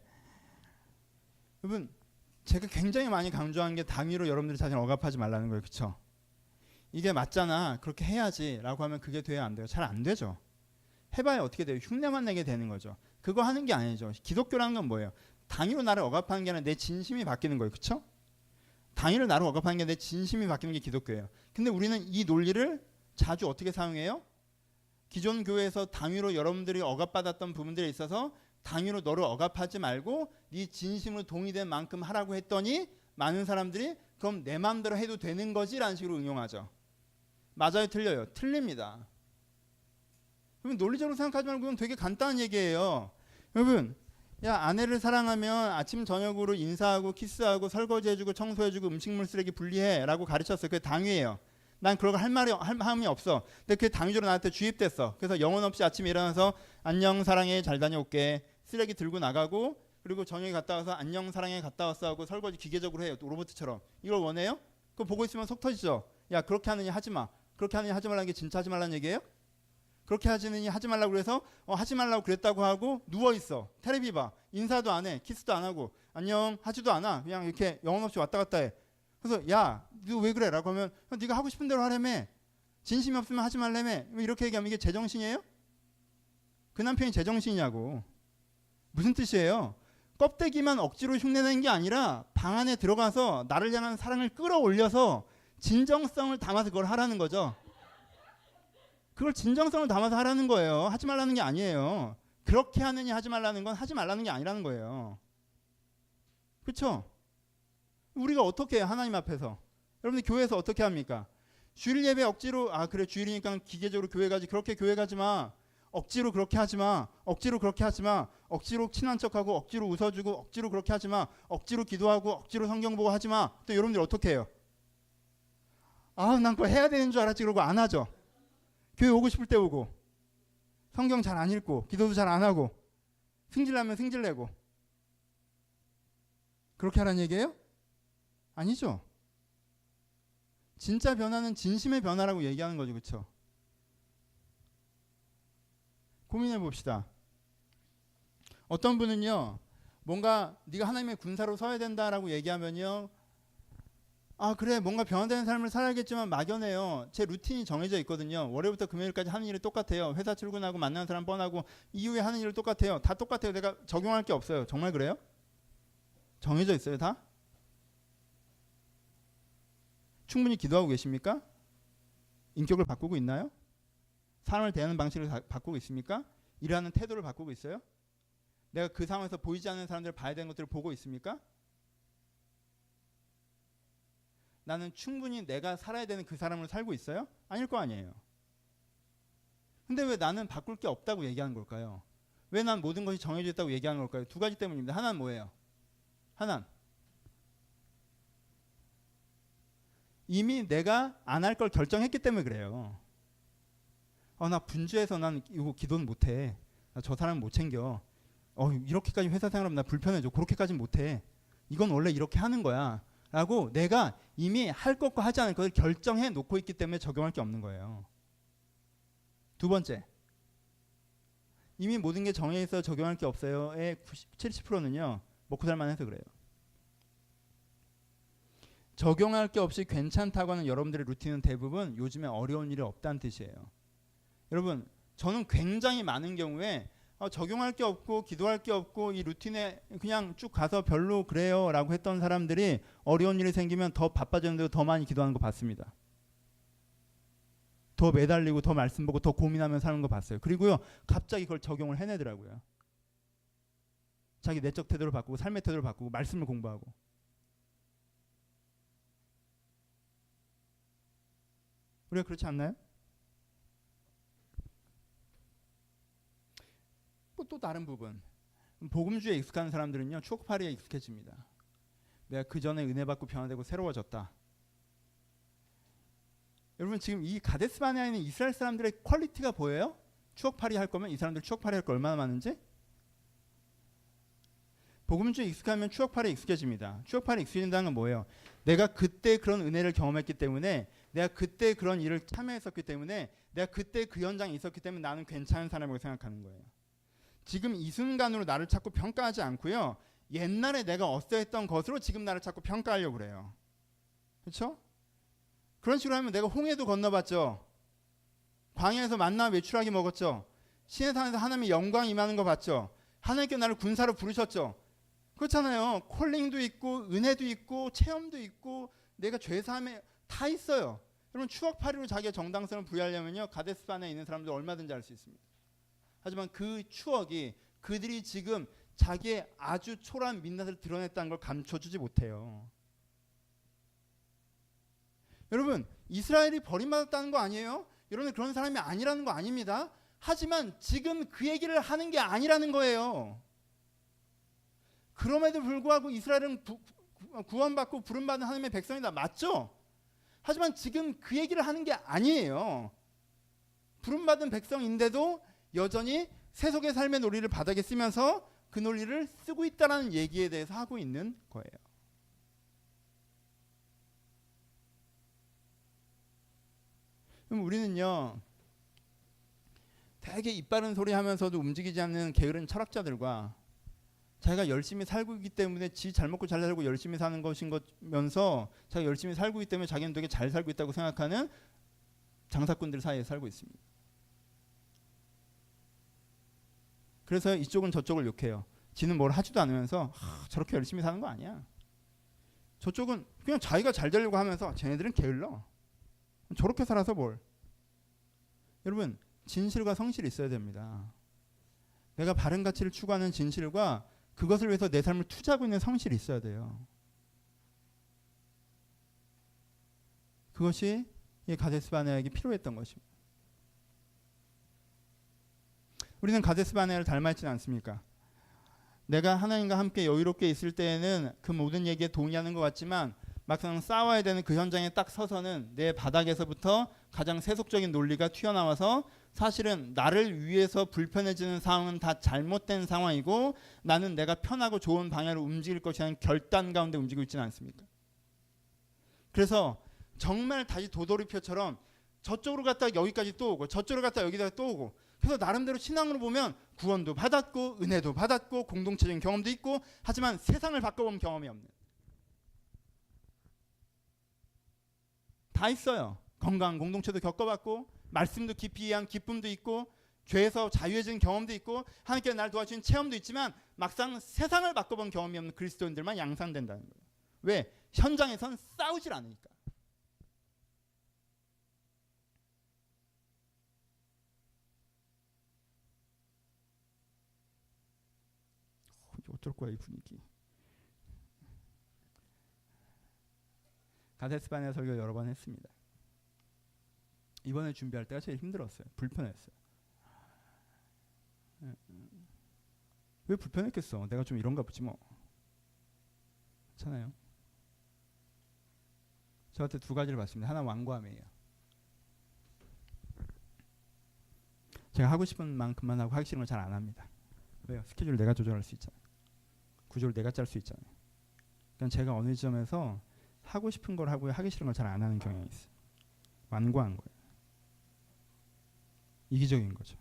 여러분, 제가 굉장히 많이 강조한 게 당위로 여러분들 자신을 억압하지 말라는 거예요. 그렇죠? 이게 맞잖아, 그렇게 해야지 라고 하면 그게 돼야 안 돼요? 잘 안 되죠. 해봐야 어떻게 돼요? 흉내만 내게 되는 거죠. 그거 하는 게 아니죠. 기독교라는 건 뭐예요? 당위로 나를 억압하는 게 아니라 내 진심이 바뀌는 거예요. 그렇죠? 당위로 나를 억압하는 게 내 진심이 바뀌는 게 기독교예요. 근데 우리는 이 논리를 자주 어떻게 사용해요? 기존 교회에서 당위로 여러분들이 억압받았던 부분들에 있어서 당위로 너를 억압하지 말고 네 진심으로 동의된 만큼 하라고 했더니 많은 사람들이 그럼 내 마음대로 해도 되는 거지 라는 식으로 응용하죠. 맞아요? 틀려요? 틀립니다. 여러분, 논리적으로 생각하지 말고 그건 되게 간단한 얘기예요. 여러분, 야, 아내를 사랑하면 아침 저녁으로 인사하고 키스하고 설거지해주고 청소해주고 음식물 쓰레기 분리해 라고 가르쳤어요. 그게 당위예요. 난 그런 거 할 마음이 없어. 근데 그게 당위적으로 나한테 주입됐어. 그래서 영혼 없이 아침에 일어나서 안녕 사랑해 잘 다녀올게. 쓰레기 들고 나가고 그리고 저녁에 갔다 와서 안녕 사랑해 갔다 왔어 하고 설거지 기계적으로 해요. 로봇처럼. 이걸 원해요? 그거 보고 있으면 속 터지죠. 야 그렇게 하느니 하지 마. 그렇게 하느니 하지 말라는 게 진짜 하지 말라는 얘기예요? 그렇게 하지느니 하지 말라고 그래서 하지 말라고 그랬다고 하고 누워있어. 테레비 봐. 인사도 안 해. 키스도 안 하고 안녕 하지도 않아. 그냥 이렇게 영혼 없이 왔다 갔다 해. 그래서 야 너 왜 그래? 라고 하면 네가 하고 싶은 대로 하라며. 진심이 없으면 하지 말라며. 이렇게 얘기하면 이게 제정신이에요? 그 남편이 제정신이냐고. 무슨 뜻이에요? 껍데기만 억지로 흉내내는 게 아니라 방 안에 들어가서 나를 향한 사랑을 끌어올려서 진정성을 담아서 그걸 하라는 거죠. 그걸 진정성을 담아서 하라는 거예요. 하지 말라는 게 아니에요. 그렇게 하느니 하지 말라는 건 하지 말라는 게 아니라는 거예요. 그렇죠? 우리가 어떻게 해요? 하나님 앞에서. 여러분들 교회에서 어떻게 합니까? 주일 예배 억지로 그래 주일이니까 기계적으로 교회 가지. 그렇게 교회 가지 마. 억지로 그렇게 하지 마. 억지로 그렇게 하지 마. 억지로 친한 척하고 억지로 웃어주고 억지로 그렇게 하지 마. 억지로 기도하고 억지로 성경 보고 하지 마. 또 여러분들 어떻게 해요? 난 그거 해야 되는 줄 알았지. 그러고 안 하죠. 교회 오고 싶을 때 오고 성경 잘 안 읽고 기도도 잘 안 하고 승질나면 승질내고 그렇게 하라는 얘기예요? 아니죠. 진짜 변화는 진심의 변화라고 얘기하는 거죠. 그렇죠? 고민해 봅시다. 어떤 분은요. 뭔가 네가 하나님의 군사로 서야 된다라고 얘기하면요. 그래 뭔가 변화되는 삶을 살아야겠지만 막연해요. 제 루틴이 정해져 있거든요. 월요일부터 금요일까지 하는 일이 똑같아요. 회사 출근하고 만나는 사람 뻔하고 이후에 하는 일이 똑같아요. 다 똑같아요. 내가 적용할 게 없어요. 정말 그래요? 정해져 있어요 다? 충분히 기도하고 계십니까? 인격을 바꾸고 있나요? 사람을 대하는 방식을 바꾸고 있습니까? 일하는 태도를 바꾸고 있어요? 내가 그 상황에서 보이지 않는 사람들을 봐야 되는 것들을 보고 있습니까? 나는 충분히 내가 살아야 되는 그 사람으로 살고 있어요? 아닐 거 아니에요. 근데 왜 나는 바꿀 게 없다고 얘기하는 걸까요? 왜 난 모든 것이 정해져 있다고 얘기하는 걸까요? 두 가지 때문입니다. 하나는 뭐예요? 하나는 이미 내가 안 할 걸 결정했기 때문에 그래요. 나 분주해서 난 이거 기도는 못해. 저 사람은 못 챙겨. 이렇게까지 회사 생활하면 나 불편해져. 그렇게까지는 못해. 이건 원래 이렇게 하는 거야. 라고 내가 이미 할 것과 하지 않을 것을 결정해 놓고 있기 때문에 적용할 게 없는 거예요. 두 번째, 이미 모든 게 정해 있어 적용할 게 없어요의 70%는요 먹고 살만해서 그래요. 적용할 게 없이 괜찮다고 하는 여러분들의 루틴은 대부분 요즘에 어려운 일이 없다는 뜻이에요. 여러분 저는 굉장히 많은 경우에 적용할 게 없고 기도할 게 없고 이 루틴에 그냥 쭉 가서 별로 그래요 라고 했던 사람들이 어려운 일이 생기면 더 바빠졌는데도 더 많이 기도하는 거 봤습니다. 더 매달리고 더 말씀 보고 더 고민하며 사는 거 봤어요. 그리고요 갑자기 그걸 적용을 해내더라고요. 자기 내적 태도를 바꾸고 삶의 태도를 바꾸고 말씀을 공부하고. 우리가 그렇지 않나요? 또 다른 부분, 복음주의에 익숙한 사람들은요 추억팔이에 익숙해집니다. 내가 그 전에 은혜 받고 변화되고 새로워졌다. 여러분 지금 이 가데스 바네아에 있는 이스라엘 사람들의 퀄리티가 보여요? 추억팔이 할 거면 이 사람들 추억팔이 할 거 얼마나 많은지? 복음주의에 익숙하면 추억팔이에 익숙해집니다. 추억팔이에 익숙해진다는 건 뭐예요? 내가 그때 그런 은혜를 경험했기 때문에, 내가 그때 그런 일을 참여했었기 때문에, 내가 그때 그 현장에 있었기 때문에 나는 괜찮은 사람이라고 생각하는 거예요. 지금 이 순간으로 나를 자꾸 평가하지 않고요. 옛날에 내가 어떠했던 것으로 지금 나를 자꾸 평가하려고 그래요. 그렇죠? 그런 식으로 하면 내가 홍해도 건너봤죠. 광야에서 만나 외출하기 먹었죠. 신의 산에서 하나님의 영광이 임하는 거 봤죠. 하나님께 나를 군사로 부르셨죠. 그렇잖아요. 콜링도 있고 은혜도 있고 체험도 있고 내가 죄사함에 다 있어요. 여러분 추억팔이로 자기의 정당성을 부여하려면요. 가데스 바네아에 있는 사람들 얼마든지 할 수 있습니다. 하지만 그 추억이 그들이 지금 자기의 아주 초라한 민낯을 드러냈다는 걸 감춰주지 못해요. 여러분 이스라엘이 버림받았다는 거 아니에요? 여러분 그런 사람이 아니라는 거 아닙니다. 하지만 지금 그 얘기를 하는 게 아니라는 거예요. 그럼에도 불구하고 이스라엘은 구원받고 부름받은 하나님의 백성이다. 맞죠? 하지만 지금 그 얘기를 하는 게 아니에요. 부름받은 백성인데도 여전히 세속의 삶의 논리를 바닥에 쓰면서 그 논리를 쓰고 있다는 얘기에 대해서 하고 있는 거예요. 그럼 우리는요, 되게 이빠른 소리 하면서도 움직이지 않는 게으른 철학자들과 자기가 열심히 살고 있기 때문에 지 잘 먹고 잘 살고 열심히 사는 것인 거면서 자기가 열심히 살고 있기 때문에 자기는 되게 잘 살고 있다고 생각하는 장사꾼들 사이에 살고 있습니다. 그래서 이쪽은 저쪽을 욕해요. 지는 뭘 하지도 않으면서 저렇게 열심히 사는 거 아니야. 저쪽은 그냥 자기가 잘 되려고 하면서 쟤네들은 게을러. 저렇게 살아서 뭘. 여러분, 진실과 성실이 있어야 됩니다. 내가 바른 가치를 추구하는 진실과 그것을 위해서 내 삶을 투자하고 있는 성실이 있어야 돼요. 그것이 이 가데스 바네아에게 필요했던 것입니다. 우리는 가데스 바네아를 닮아 있지는 않습니까? 내가 하나님과 함께 여유롭게 있을 때에는 그 모든 얘기에 동의하는 것 같지만 막상 싸워야 되는 그 현장에 딱 서서는 내 바닥에서부터 가장 세속적인 논리가 튀어나와서 사실은 나를 위해서 불편해지는 상황은 다 잘못된 상황이고 나는 내가 편하고 좋은 방향으로 움직일 것이라는 결단 가운데 움직이고 있지는 않습니까? 그래서 정말 다시 도돌이표처럼 저쪽으로 갔다가 여기까지 또 오고 저쪽으로 갔다가 여기다가 또 오고 그래서 나름대로 신앙으로 보면 구원도 받았고 은혜도 받았고 공동체적인 경험도 있고 하지만 세상을 바꿔본 경험이 없는 다 있어요. 건강한 공동체도 겪어봤고 말씀도 깊이 이해한 기쁨도 있고 죄에서 자유해진 경험도 있고 하나님께서 날 도와주신 체험도 있지만 막상 세상을 바꿔본 경험이 없는 그리스도인들만 양산된다는 거예요. 왜? 현장에선 싸우질 않으니까. 어쩔 거야 이 분위기. 가데스 바네아 설교 여러 번 했습니다. 이번에 준비할 때가 제일 힘들었어요. 불편했어요. 왜 불편했겠어? 내가 좀 이런가 보지 뭐. 괜찮아요. 저한테 두 가지를 봤습니다. 하나 완고함이에요. 제가 하고 싶은 만큼만 하고 하기 싫은 걸 잘 안 합니다. 왜요? 스케줄 내가 조절할 수 있잖아요. 구조를 내가 짤 수 있잖아요. 그러니까 제가 어느 지점에서 하고 싶은 걸 하고 하기 싫은 걸 잘 안 하는 경향이 있어요. 완고한 거예요. 이기적인 거죠.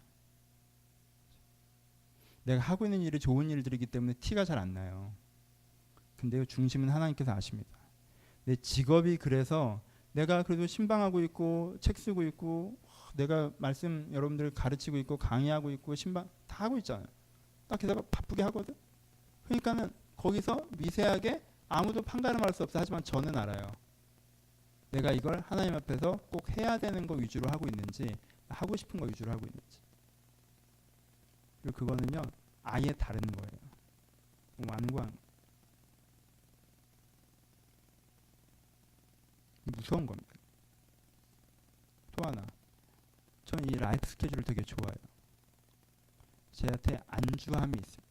내가 하고 있는 일이 좋은 일들이기 때문에 티가 잘 안 나요. 근데요, 중심은 하나님께서 아십니다. 내 직업이 그래서 내가 그래도 신방하고 있고 책 쓰고 있고 내가 말씀 여러분들 가르치고 있고 강의하고 있고 신방 다 하고 있잖아요. 딱 게다가 바쁘게 하거든. 그러니까는 거기서 미세하게 아무도 판가름할 수 없어. 하지만 저는 알아요. 내가 이걸 하나님 앞에서 꼭 해야 되는 거 위주로 하고 있는지 하고 싶은 거 위주로 하고 있는지. 그리고 그거는요 아예 다른 거예요. 완고한 무서운 겁니다. 또 하나, 저는 이 라이프 스케줄을 되게 좋아해요. 제한테 안주함이 있어요.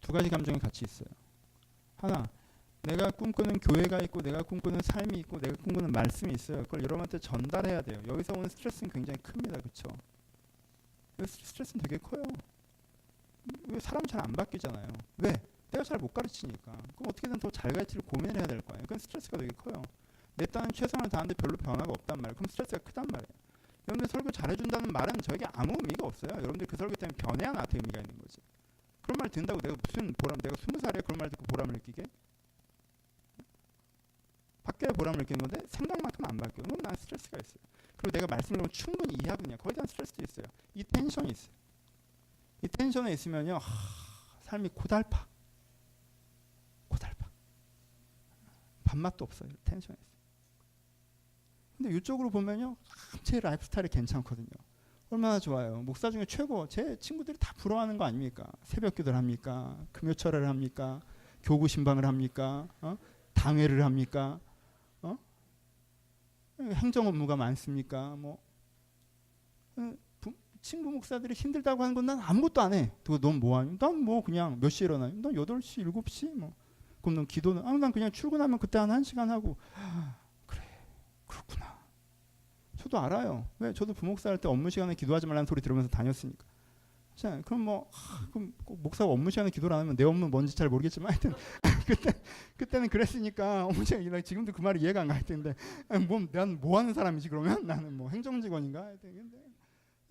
두 가지 감정이 같이 있어요. 하나, 내가 꿈꾸는 교회가 있고 내가 꿈꾸는 삶이 있고 내가 꿈꾸는 말씀이 있어요. 그걸 여러분한테 전달해야 돼요. 여기서 오는 스트레스는 굉장히 큽니다. 그렇죠? 스트레스는 되게 커요. 왜 사람 잘 안 바뀌잖아요. 왜? 내가 잘 못 가르치니까. 그럼 어떻게든 더 잘 가르치를 고민을 해야 될 거예요. 그건 스트레스가 되게 커요. 내 딴은 최선을 다하는데 별로 변화가 없단 말이에요. 그럼 스트레스가 크단 말이에요. 여러분들 설교 잘해준다는 말은 저에게 아무 의미가 없어요. 여러분들 그 설교 때문에 변해야 나한테 의미가 있는 거지. 그런 말 듣는다고 내가 무슨 보람, 내가 20살에 그런 말 듣고 보람을 느끼게? 바뀌어야 보람을 느끼는 건데 생각만큼 안 바뀌어. 그럼 난 스트레스가 있어요. 그리고 내가 말씀을 충분히 이해하고 있냐. 거기에 대한 스트레스도 있어요. 이 텐션이 있어요. 이 텐션에 있으면요. 삶이 고달파. 밥맛도 없어요. 텐션에 있어요. 근데 이쪽으로 보면요. 제 라이프 스타일이 괜찮거든요. 얼마나 좋아요. 목사 중에 최고. 제 친구들이 다 부러워하는 거 아닙니까? 새벽기도를 합니까? 금요철회를 합니까? 교구 신방을 합니까? 당회를 합니까? 행정 업무가 많습니까? 친구 목사들이 힘들다고 하는 건 난 아무것도 안 해. 넌 뭐 하니? 난 뭐 그냥 몇 시에 일어나니? 난 8시, 7시 뭐. 그럼 넌 기도는 난 그냥 출근하면 그때 한 1시간 하고 그래 그렇구나. 저도 알아요. 왜? 저도 부목사 할 때 업무 시간에 기도하지 말라는 소리 들으면서 다녔으니까. 자, 그럼 그럼 꼭 목사가 업무 시간에 기도를 안 하면 내 업무 뭔지 잘 모르겠지만 하여튼 그때는 그랬으니까 업무 시간에 지금도 그 말이 이해가 안 갈 텐데 난 뭐 하는 사람이지 그러면? 나는 뭐 행정직원인가? 하여튼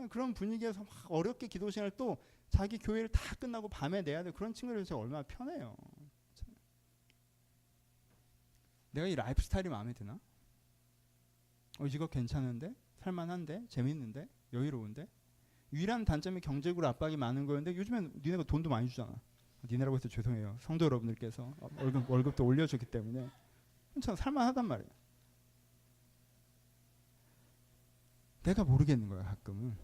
그런 분위기에서 막 어렵게 기도 시간을 또 자기 교회를 다 끝나고 밤에 내야 돼. 그런 친구들 제가 얼마나 편해요. 내가 이 라이프 스타일이 마음에 드나? 이거 괜찮은데? 살만한데? 재밌는데? 여유로운데? 유일한 단점이 경제적으로 압박이 많은 거였는데 요즘엔 니네가 돈도 많이 주잖아. 니네라고 해서 죄송해요. 성도 여러분들께서 월급도 올려줬기 때문에 참 살만하단 말이에요. 내가 모르겠는 거야 가끔은.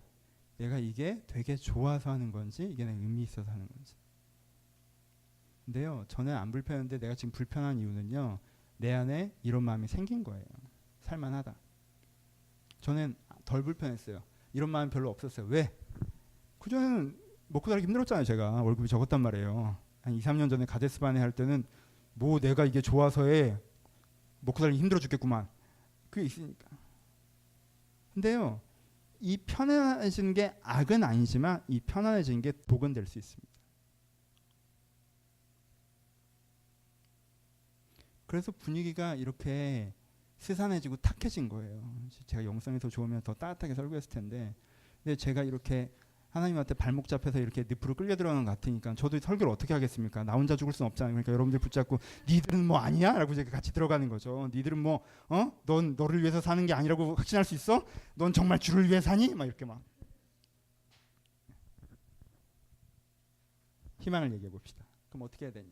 내가 이게 되게 좋아서 하는 건지 이게 내 의미 있어서 하는 건지. 근데요 저는 안 불편한데 내가 지금 불편한 이유는요 내 안에 이런 마음이 생긴 거예요. 살만하다. 저는 덜 불편했어요. 이런 마음이 별로 없었어요. 왜? 그전에는 먹고 살기 힘들었잖아요. 제가 월급이 적었단 말이에요. 한 2, 3년 전에 가데스바네 할 때는 뭐 내가 이게 좋아서에 먹고 살기 힘들어 죽겠구만. 그게 있으니까. 근데요. 이 편안해지는 게 악은 아니지만 이 편안해지는 게 복은 될 수 있습니다. 그래서 분위기가 이렇게 스산해지고 탁해진 거예요. 제가 영성이 더 좋으면 더 따뜻하게 설교했을 텐데 근데 제가 이렇게 하나님한테 발목 잡혀서 이렇게 늪으로 끌려 들어가는 것 같으니까 저도 설교를 어떻게 하겠습니까? 나 혼자 죽을 순 없잖아요. 그러니까 여러분들 붙잡고 니들은 뭐 아니야? 라고 제가 같이 들어가는 거죠. 니들은 뭐 넌 너를 위해서 사는 게 아니라고 확신할 수 있어? 넌 정말 주를 위해 사니? 막 이렇게 막 희망을 얘기해 봅시다. 그럼 어떻게 해야 되냐?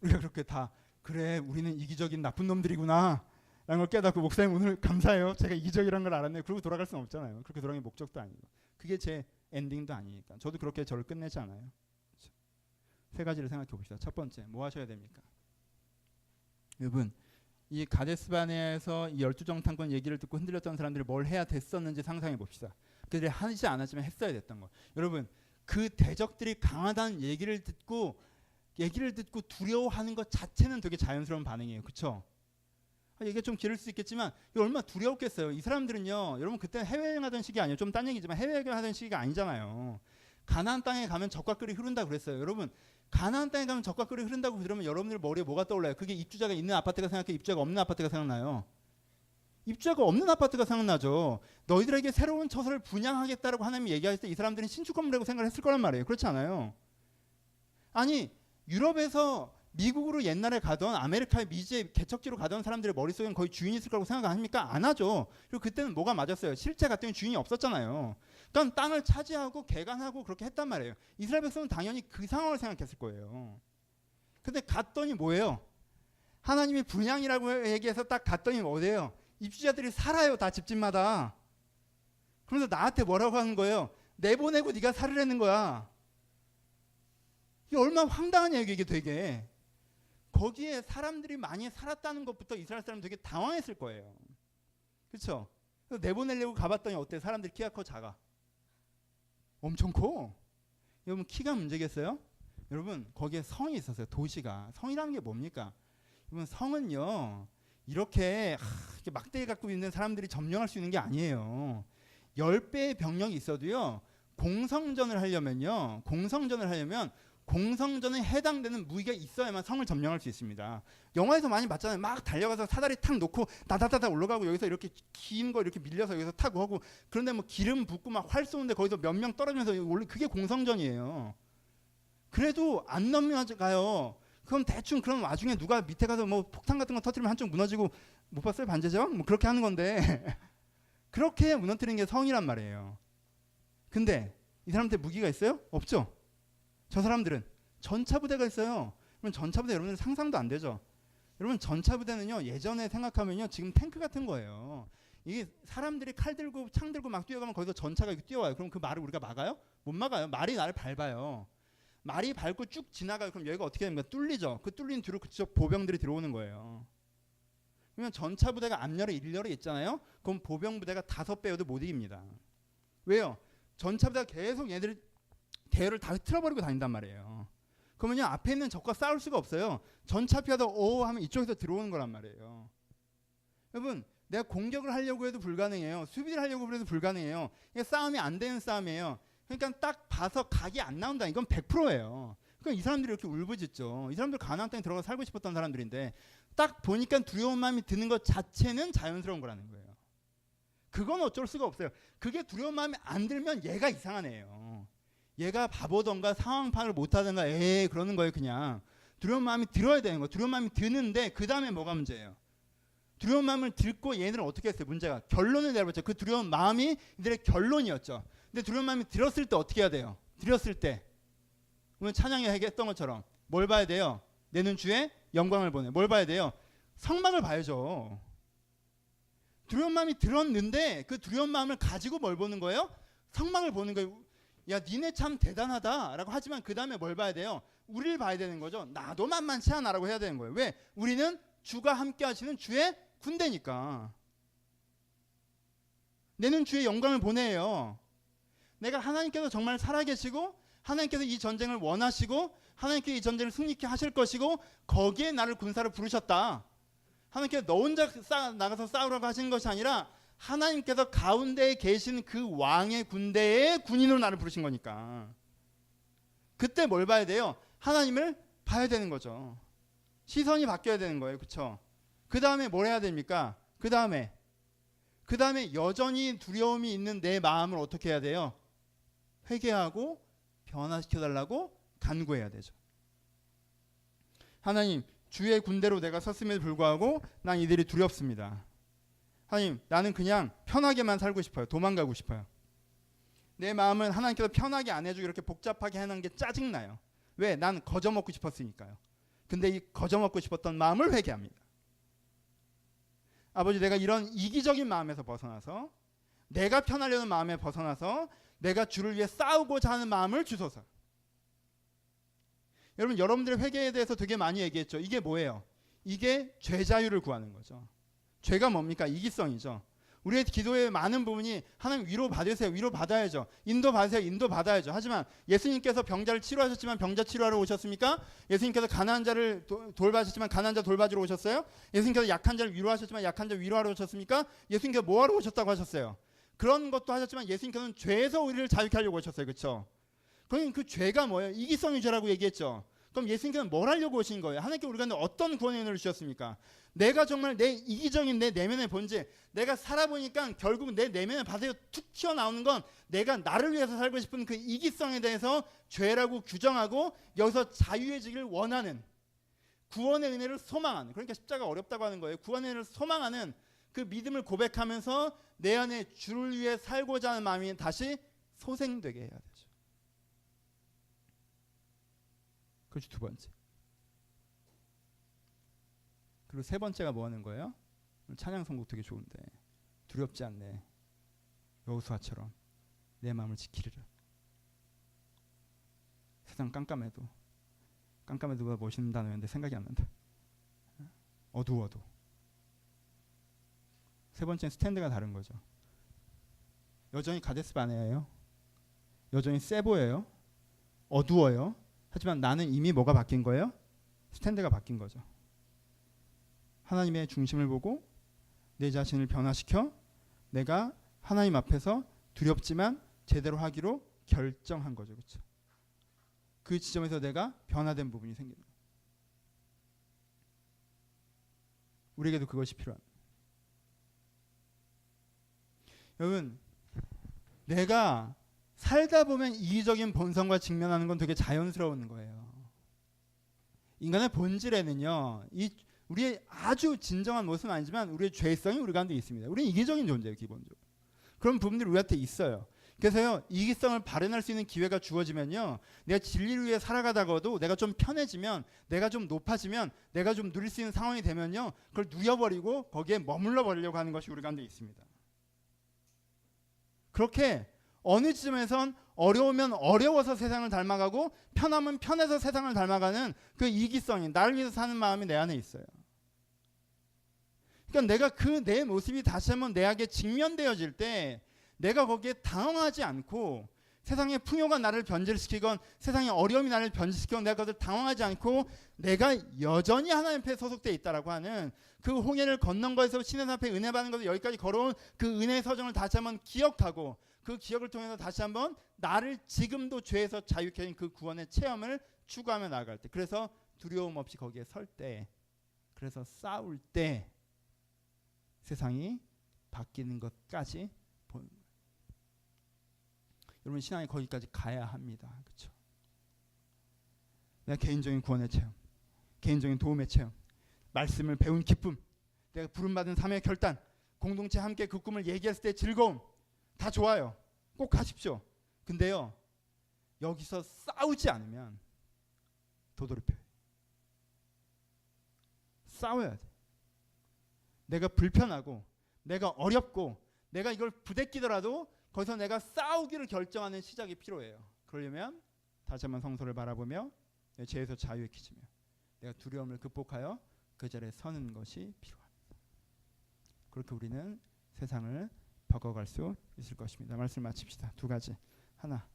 우리가 그렇게 다 그래 우리는 이기적인 나쁜 놈들이구나 라는 걸 깨닫고 목사님 오늘 감사해요. 제가 이기적이라는 걸 알았네요. 그러고 돌아갈 수는 없잖아요. 그렇게 돌아가는 목적도 아니고 그게 제 엔딩도 아니니까 저도 그렇게 저를 끝내지 않아요. 그렇죠? 세 가지를 생각해 봅시다. 첫 번째 뭐 하셔야 됩니까? 여러분 이 가데스바네에서 이 12정탐꾼 얘기를 듣고 흔들렸던 사람들이 뭘 해야 됐었는지 상상해 봅시다. 그들이 하지 않았지만 했어야 됐던 거. 여러분 그 대적들이 강하다는 얘기를 듣고 두려워하는 것 자체는 되게 자연스러운 반응이에요. 그렇죠? 이게 좀 길을 수 있겠지만 이거 얼마나 두려웠겠어요. 이 사람들은요. 여러분 그때 해외여행 하던 시기 아니에요. 좀 딴 얘기지만 해외여행 하던 시기가 아니잖아요. 가나안 땅에 가면 젖과 꿀이 흐른다고 그랬어요. 여러분 가나안 땅에 가면 젖과 꿀이 흐른다고 그러면 여러분들 머리에 뭐가 떠올라요? 그게 입주자가 있는 아파트가 생각해? 입주자가 없는 아파트가 생각나요? 입주자가 없는 아파트가 생각나죠. 너희들에게 새로운 처소를 분양하겠다라고 하나님이 얘기할 때 이 사람들은 신축 건물이라고 생각을 했을 거란 말이에요. 그렇지 않아요? 아니 유럽에서 미국으로 옛날에 가던 아메리카의 미지의 개척지로 가던 사람들의 머릿속에는 거의 주인이 있을 거라고 생각합니까? 안 하죠. 그리고 그때는 뭐가 맞았어요? 실제 갔더니 주인이 없었잖아요. 그러니까 땅을 차지하고 개간하고 그렇게 했단 말이에요. 이스라엘 백성은 당연히 그 상황을 생각했을 거예요. 근데 갔더니 뭐예요? 하나님이 분양이라고 얘기해서 딱 갔더니 뭐예요? 입주자들이 살아요. 다 집집마다. 그래서 나한테 뭐라고 하는 거예요? 내보내고 네가 살으라는 거야. 이게 얼마나 황당한 얘기예요. 이게 되게. 거기에 사람들이 많이 살았다는 것부터 이스라엘 사람은 되게 당황했을 거예요. 그렇죠? 내보내려고 가봤더니 어때? 사람들이 키가 커 작아? 엄청 커. 여러분 키가 문제겠어요? 여러분 거기에 성이 있었어요. 도시가. 성이라는 게 뭡니까? 여러분 성은요. 이렇게 막대기 갖고 있는 사람들이 점령할 수 있는 게 아니에요. 10배의 병력이 있어도요. 공성전을 하려면 공성전에 해당되는 무기가 있어야만 성을 점령할 수 있습니다. 영화에서 많이 봤잖아요. 막 달려가서 사다리 탁 놓고 다다다다 올라가고 여기서 이렇게 긴 거 이렇게 밀려서 여기서 타고 하고 그런데 뭐 기름 붓고 막 활 쏘는데 거기서 몇 명 떨어지면서 원래 그게 공성전이에요. 그래도 안 넘어가요. 그럼 대충 그런 와중에 누가 밑에 가서 뭐 폭탄 같은 거 터뜨리면 한쪽 무너지고 못 봤어요? 반제적? 뭐 그렇게 하는 건데 그렇게 무너뜨리는 게 성이란 말이에요. 근데 이 사람한테 무기가 있어요? 없죠? 저 사람들은 전차부대가 있어요. 그럼 전차부대 여러분들 상상도 안 되죠. 여러분 전차부대는요 예전에 생각하면요 지금 탱크 같은 거예요. 이게 사람들이 칼 들고 창 들고 막 뛰어가면 거기서 전차가 이렇게 뛰어와요. 그럼 그 말을 우리가 막아요? 못 막아요. 말이 나를 밟아요. 말이 밟고 쭉 지나가요. 그럼 여기가 어떻게 됩니까? 뚫리죠. 그 뚫린 뒤로 그쪽 보병들이 들어오는 거예요. 그러면 전차부대가 앞열에 1열에 있잖아요. 그럼 보병부대가 5배여도 못 이깁니다. 왜요? 전차부대가 계속 얘들이 대열을 다 틀어버리고 다닌단 말이에요. 그러면요 앞에 있는 적과 싸울 수가 없어요. 전차 피하다 오 하면 이쪽에서 들어오는 거란 말이에요. 여러분 내가 공격을 하려고 해도 불가능해요. 수비를 하려고 해도 불가능해요. 이게 싸움이 안 되는 싸움이에요. 그러니까 딱 봐서 각이 안 나온다. 이건 100%예요. 그러니까 이 사람들이 이렇게 울부짖죠. 이 사람들 가나안 땅에 들어가 살고 싶었던 사람들인데 딱 보니까 두려운 마음이 드는 것 자체는 자연스러운 거라는 거예요. 그건 어쩔 수가 없어요. 그게 두려운 마음이 안 들면 얘가 이상한 애예요. 얘가 바보던가 상황 파악을 못하던가 에이 그러는 거예요. 그냥 두려운 마음이 들어야 되는 거예요. 두려운 마음이 드는데 그 다음에 뭐가 문제예요? 두려운 마음을 들고 얘네들은 어떻게 했어요? 문제가 결론을 내려봤죠. 그 두려운 마음이 이들의 결론이었죠. 근데 두려운 마음이 들었을 때 어떻게 해야 돼요? 들었을 때 오늘 찬양에 했던 것처럼 뭘 봐야 돼요? 내 눈 주의 영광을 보네. 뭘 봐야 돼요? 성막을 봐야죠. 두려운 마음이 들었는데 그 두려운 마음을 가지고 뭘 보는 거예요? 성막을 보는 거예요. 야 니네 참 대단하다 라고 하지만 그 다음에 뭘 봐야 돼요? 우리를 봐야 되는 거죠. 나도 만만치 않아라고 해야 되는 거예요. 왜? 우리는 주가 함께 하시는 주의 군대니까. 내는 주의 영광을 보내요. 내가 하나님께서 정말 살아계시고 하나님께서 이 전쟁을 원하시고 하나님께서 이 전쟁을 승리케 하실 것이고 거기에 나를 군사로 부르셨다. 하나님께서 너 혼자 나가서 싸우라고 하시는 것이 아니라 하나님께서 가운데에 계신 그 왕의 군대의 군인으로 나를 부르신 거니까. 그때 뭘 봐야 돼요? 하나님을 봐야 되는 거죠. 시선이 바뀌어야 되는 거예요. 그렇죠? 그 다음에 뭘 해야 됩니까? 그 다음에 여전히 두려움이 있는 내 마음을 어떻게 해야 돼요? 회개하고 변화시켜달라고 간구해야 되죠. 하나님, 주의 군대로 내가 섰음에도 불구하고 난 이들이 두렵습니다. 하나님, 나는 그냥 편하게만 살고 싶어요. 도망가고 싶어요. 내 마음은 하나님께서 편하게 안 해주고 이렇게 복잡하게 해놓은 게 짜증나요. 왜? 난 거저 먹고 싶었으니까요. 근데 이 거저 먹고 싶었던 마음을 회개합니다. 아버지, 내가 이런 이기적인 마음에서 벗어나서 내가 편하려는 마음에 벗어나서 내가 주를 위해 싸우고자 하는 마음을 주소서. 여러분, 여러분들의 회개에 대해서 되게 많이 얘기했죠. 이게 뭐예요? 이게 죄 자유를 구하는 거죠. 죄가 뭡니까? 이기성이죠. 우리의 기도의 많은 부분이 하나님 위로 받으세요. 위로 받아야죠. 인도 받으세요. 인도 받아야죠. 하지만 예수님께서 병자를 치료하셨지만 병자 치료하러 오셨습니까? 예수님께서 가난한 자를 돌봐주셨지만 가난한 자 돌봐주러 오셨어요? 예수님께서 약한 자를 위로하셨지만 약한 자 위로하러 오셨습니까? 예수님께서 뭐하러 오셨다고 하셨어요? 그런 것도 하셨지만 예수님께서는 죄에서 우리를 자유케 하려고 오셨어요. 그렇죠? 그럼 그 죄가 뭐예요? 이기성의 죄라고 얘기했죠. 그럼 예수님께서는 뭘 하려고 오신 거예요? 하나님께 우리가 어떤 구원의 은혜를 주셨습니까? 내가 정말 내 이기적인 내 내면의 본질, 내가 살아보니까 결국 내 내면의 바다에 툭 튀어나오는 건 내가 나를 위해서 살고 싶은 그 이기성에 대해서 죄라고 규정하고 여기서 자유해지기를 원하는, 구원의 은혜를 소망하는, 그러니까 십자가 어렵다고 하는 거예요. 구원의 은혜를 소망하는 그 믿음을 고백하면서 내 안에 주를 위해 살고자 하는 마음이 다시 소생되게 해야 되죠. 그렇지, 두 번째. 그리고 세 번째가 뭐 하는 거예요? 찬양 선곡 되게 좋은데 두렵지 않네. 여호수아처럼 내 마음을 지키리라. 세상 깜깜해도 깜깜해도가 멋있는 단어였는데 생각이 안 난다. 어두워도. 세 번째는 스탠드가 다른 거죠. 여전히 가데스 바네아예요. 여전히 세 보여요. 어두워요. 하지만 나는 이미 뭐가 바뀐 거예요? 스탠드가 바뀐 거죠. 하나님의 중심을 보고 내 자신을 변화시켜 내가 하나님 앞에서 두렵지만 제대로 하기로 결정한 거죠. 그렇죠? 그 지점에서 내가 변화된 부분이 생기는 거예요. 우리에게도 그것이 필요합니다. 여러분, 내가 살다 보면 이기적인 본성과 직면하는 건 되게 자연스러운 거예요. 인간의 본질에는요, 우리의 아주 진정한 모습은 아니지만 우리의 죄성이 우리 가운데 있습니다. 우리는 이기적인 존재예요, 기본적으로. 그런 부분들이 우리한테 있어요. 그래서요, 이기성을 발현할 수 있는 기회가 주어지면요, 내가 진리를 위해 살아가다가도 내가 좀 편해지면, 내가 좀 높아지면, 내가 좀 누릴 수 있는 상황이 되면요, 그걸 누려버리고 거기에 머물러 버리려고 하는 것이 우리 가운데 있습니다. 그렇게 어느 지점에선 어려우면 어려워서 세상을 닮아가고 편하면 편해서 세상을 닮아가는 그 이기성이, 나를 위해서 사는 마음이 내 안에 있어요. 그러니까 내가 그 내 모습이 다시 한번 내에게 직면되어질 때 내가 거기에 당황하지 않고 세상의 풍요가 나를 변질시키건 세상의 어려움이 나를 변질시키건 내가 그것을 당황하지 않고 내가 여전히 하나님 앞에 소속되어 있다라고 하는 그 홍해를 건넌 것에서 신의 앞에 은혜 받는 것에서 여기까지 걸어온 그 은혜의 서정을 다시 한번 기억하고 그 기억을 통해서 다시 한번 나를 지금도 죄에서 자유케 하는 그 구원의 체험을 추구하며 나아갈 때, 그래서 두려움 없이 거기에 설 때, 그래서 싸울 때 세상이 바뀌는 것까지 보는 거예요. 여러분 신앙이 거기까지 가야 합니다. 그렇죠? 내가 개인적인 구원의 체험, 개인적인 도움의 체험, 말씀을 배운 기쁨, 내가 부름받은 삶의 결단, 공동체 함께 그 꿈을 얘기했을 때 즐거움, 다 좋아요. 꼭 가십시오. 근데요, 여기서 싸우지 않으면 도돌이표예요. 싸워야 돼. 내가 불편하고 내가 어렵고 내가 이걸 부대끼더라도 거기서 내가 싸우기를 결정하는 시작이 필요해요. 그러려면 다시 한번 성소를 바라보며 내 죄에서 자유해지며 내가 두려움을 극복하여 그 자리에 서는 것이 필요합니다. 그렇게 우리는 세상을 바꿔갈 수 있을 것입니다. 말씀 마칩시다. 두 가지. 하나,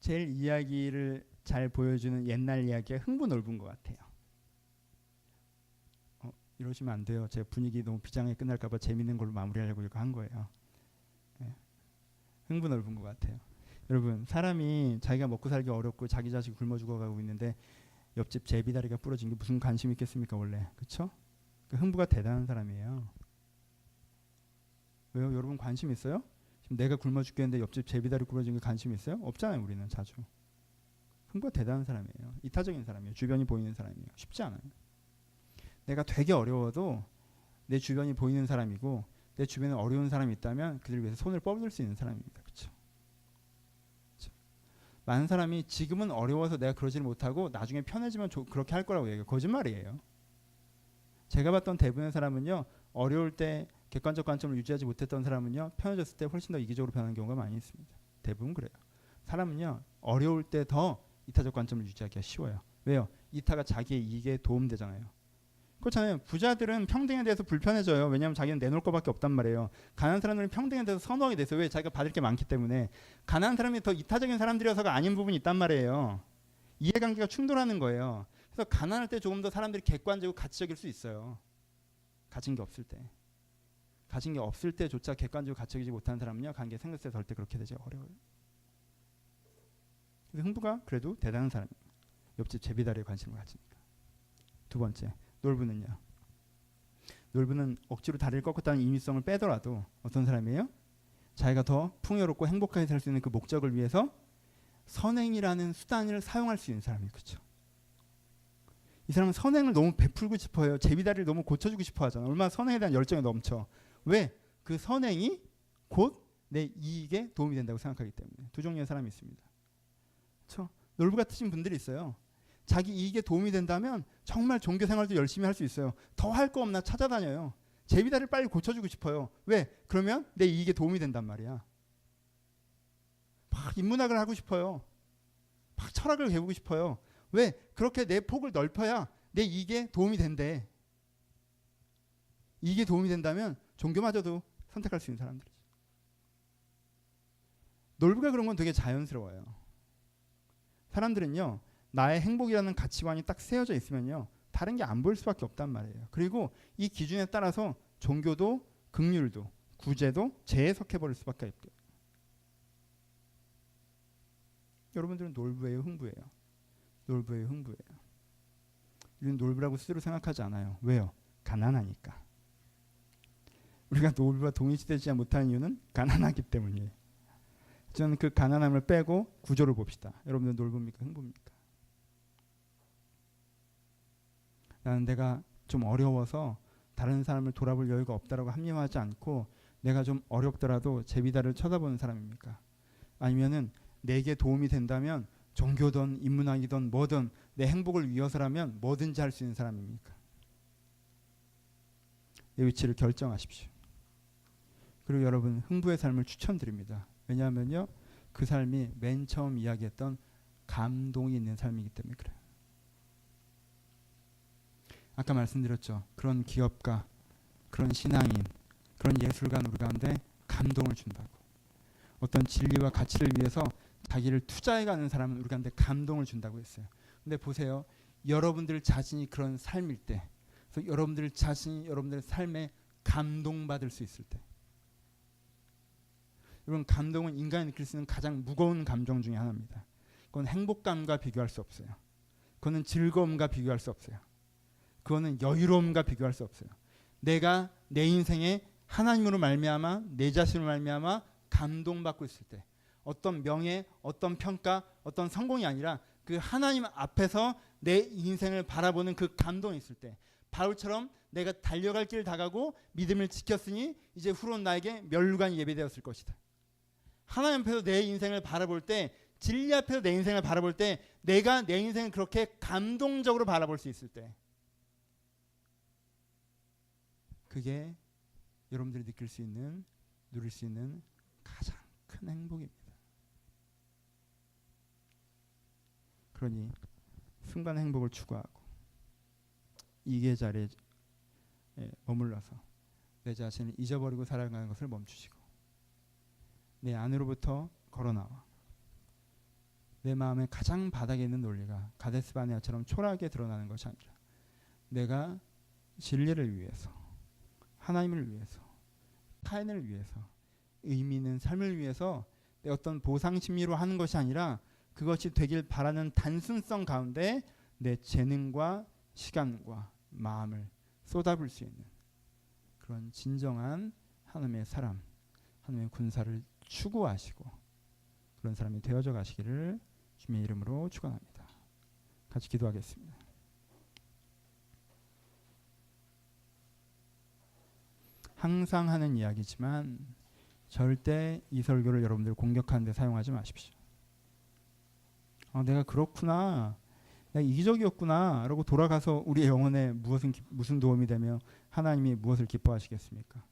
제일 이야기를 잘 보여주는 옛날 이야기가 흥부 놀부인 것 같아요. 이러시면 안 돼요. 제 분위기 너무 비장하게 끝날까 봐 재밌는 걸로 마무리하려고 이거 한 거예요. 네. 흥부 놀부인 것 같아요. 여러분, 사람이 자기가 먹고 살기 어렵고 자기 자식이 굶어 죽어가고 있는데 옆집 제비다리가 부러진 게 무슨 관심이 있겠습니까 원래. 그렇죠? 그 흥부가 대단한 사람이에요. 왜요? 여러분 관심 있어요? 지금 내가 굶어 죽겠는데 옆집 제비다리 부러진 게 관심 있어요? 없잖아요. 우리는 자주. 흥부가 대단한 사람이에요. 이타적인 사람이에요. 주변이 보이는 사람이에요. 쉽지 않아요. 내가 되게 어려워도 내 주변이 보이는 사람이고 내 주변에 어려운 사람이 있다면 그들 위해서 손을 뻗을 수 있는 사람입니다. 그렇죠? 많은 사람이 지금은 어려워서 내가 그러지를 못하고 나중에 편해지면 그렇게 할 거라고 얘기해요. 거짓말이에요. 제가 봤던 대부분의 사람은요, 어려울 때 객관적 관점을 유지하지 못했던 사람은요, 편해졌을 때 훨씬 더 이기적으로 변하는 경우가 많이 있습니다. 대부분 그래요. 사람은요, 어려울 때 더 이타적 관점을 유지하기가 쉬워요. 왜요? 이타가 자기의 이익에 도움되잖아요. 그렇잖아요. 부자들은 평등에 대해서 불편해져요. 왜냐하면 자기는 내놓을 것밖에 없단 말이에요. 가난한 사람들은 평등에 대해서 선호하게 돼서, 왜? 자기가 받을 게 많기 때문에. 가난한 사람이 더 이타적인 사람들이어서가 아닌 부분이 있단 말이에요. 이해관계가 충돌하는 거예요. 그래서 가난할 때 조금 더 사람들이 객관적이고 가치적일 수 있어요. 가진 게 없을 때. 가진 게 없을 때조차 객관적이고 가치적이지 못하는 사람은요, 관계 생겼을 때 덜 때 그렇게 되죠. 어려워요. 그래서 흥부가 그래도 대단한 사람이에요. 옆집 제비다리에 관심을 가지니까. 두 번째, 놀부는요. 놀부는 억지로 다리를 꺾었다는 임의성을 빼더라도 어떤 사람이에요? 자기가 더 풍요롭고 행복하게 살 수 있는 그 목적을 위해서 선행이라는 수단을 사용할 수 있는 사람이에요. 그렇죠? 이 사람은 선행을 너무 베풀고 싶어요. 제비다리를 너무 고쳐주고 싶어 하잖아. 얼마나 선행에 대한 열정이 넘쳐. 왜? 그 선행이 곧 내 이익에 도움이 된다고 생각하기 때문에. 두 종류의 사람이 있습니다. 그렇죠? 놀부 같으신 분들이 있어요. 자기 이익에 도움이 된다면 정말 종교 생활도 열심히 할 수 있어요. 더 할 거 없나 찾아다녀요. 제비다리를 빨리 고쳐주고 싶어요. 왜? 그러면 내 이익에 도움이 된단 말이야. 막 인문학을 하고 싶어요. 막 철학을 배우고 싶어요. 왜? 그렇게 내 폭을 넓혀야 내 이익에 도움이 된대. 이익에 도움이 된다면 종교마저도 선택할 수 있는 사람들이죠. 놀부가 그런 건 되게 자연스러워요. 사람들은요, 나의 행복이라는 가치관이 딱 세워져 있으면요, 다른 게 안 보일 수밖에 없단 말이에요. 그리고 이 기준에 따라서 종교도 긍휼도 구제도 재해석해버릴 수밖에 없대요. 여러분들은 놀부예요, 흥부예요? 놀부예요, 흥부예요? 우리는 놀부라고 스스로 생각하지 않아요. 왜요? 가난하니까. 우리가 놀부와 동일시되지 못하는 이유는 가난하기 때문이에요. 저는 그 가난함을 빼고 구조를 봅시다. 여러분들 놀부입니까? 흥부입니까? 나는 내가 좀 어려워서 다른 사람을 돌아볼 여유가 없다라고 합리화하지 않고 내가 좀 어렵더라도 제비다리를 쳐다보는 사람입니까? 아니면은 내게 도움이 된다면 종교든 인문학이든 뭐든 내 행복을 위해서라면 뭐든지 할 수 있는 사람입니까? 내 위치를 결정하십시오. 그리고 여러분, 흥부의 삶을 추천드립니다. 왜냐하면요, 그 삶이 맨 처음 이야기했던 감동이 있는 삶이기 때문에 그래요. 아까 말씀드렸죠. 그런 기업가, 그런 신앙인, 그런 예술가 우리 가운데 감동을 준다고. 어떤 진리와 가치를 위해서 자기를 투자해가는 사람은 우리 가운데 감동을 준다고 했어요. 근데 보세요. 여러분들 자신이 그런 삶일 때, 그래서 여러분들 자신이 여러분들의 삶에 감동받을 수 있을 때, 여러분 감동은 인간이 느낄 수 있는 가장 무거운 감정 중에 하나입니다. 그건 행복감과 비교할 수 없어요. 그거는 즐거움과 비교할 수 없어요. 그거는 여유로움과 비교할 수 없어요. 내가 내 인생에 하나님으로 말미암아 내 자신으로 말미암아 감동받고 있을 때, 어떤 명예, 어떤 평가, 어떤 성공이 아니라 그 하나님 앞에서 내 인생을 바라보는 그 감동이 있을 때, 바울처럼 내가 달려갈 길 다가고 믿음을 지켰으니 이제 후로는 나에게 멸류관이 예배되었을 것이다. 하나님 앞에서 내 인생을 바라볼 때, 진리 앞에서 내 인생을 바라볼 때, 내가 내 인생을 그렇게 감동적으로 바라볼 수 있을 때, 그게 여러분들이 느낄 수 있는, 누릴 수 있는 가장 큰 행복입니다. 그러니 순간 행복을 추구하고 이계 자리에 머물러서 내 자신을 잊어버리고 살아가는 것을 멈추시고, 내 안으로부터 걸어나와 내 마음의 가장 바닥에 있는 논리가 가데스바네아처럼 초라하게 드러나는 것이 아니라, 내가 진리를 위해서, 하나님을 위해서, 타인을 위해서, 의미 있는 삶을 위해서 내 어떤 보상심리로 하는 것이 아니라, 그것이 되길 바라는 단순성 가운데 내 재능과 시간과 마음을 쏟아부을 수 있는 그런 진정한 하나님의 사람, 하나님의 군사를 추구하시고 그런 사람이 되어져 가시기를 주님의 이름으로 축원합니다. 같이 기도하겠습니다. 항상 하는 이야기지만 절대 이 설교를 여러분들 공격하는 데 사용하지 마십시오. 내가 그렇구나, 내가 이기적이었구나 라고 돌아가서 우리의 영혼에 무슨 도움이 되며 하나님이 무엇을 기뻐하시겠습니까?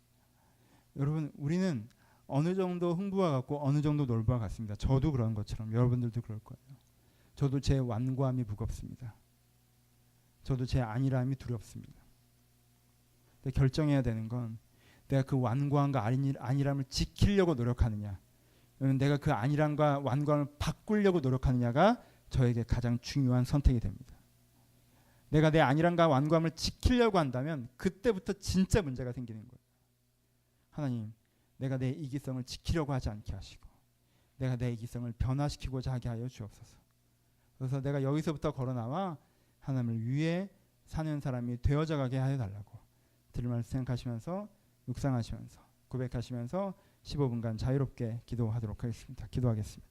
여러분, 우리는 어느 정도 흥부와 같고 어느 정도 놀부와 같습니다. 저도 그런 것처럼 여러분들도 그럴 거예요. 저도 제 완고함이 무겁습니다. 저도 제 안일함이 두렵습니다. 근데 결정해야 되는 건, 내가 그 완고함과 안일함을 지키려고 노력하느냐, 내가 그 안일함과 완고함을 바꾸려고 노력하느냐가 저에게 가장 중요한 선택이 됩니다. 내가 내 안일함과 완고함을 지키려고 한다면 그때부터 진짜 문제가 생기는 거예요. 하나님, 내가 내 이기성을 지키려고 하지 않게 하시고 내가 내 이기성을 변화시키고자 하게 하여 주옵소서. 그래서 내가 여기서부터 걸어나와 하나님을 위해 사는 사람이 되어져 가게 하여 달라고 들을 말씀 생각하시면서, 묵상하시면서, 고백하시면서 15분간 자유롭게 기도하도록 하겠습니다. 기도하겠습니다.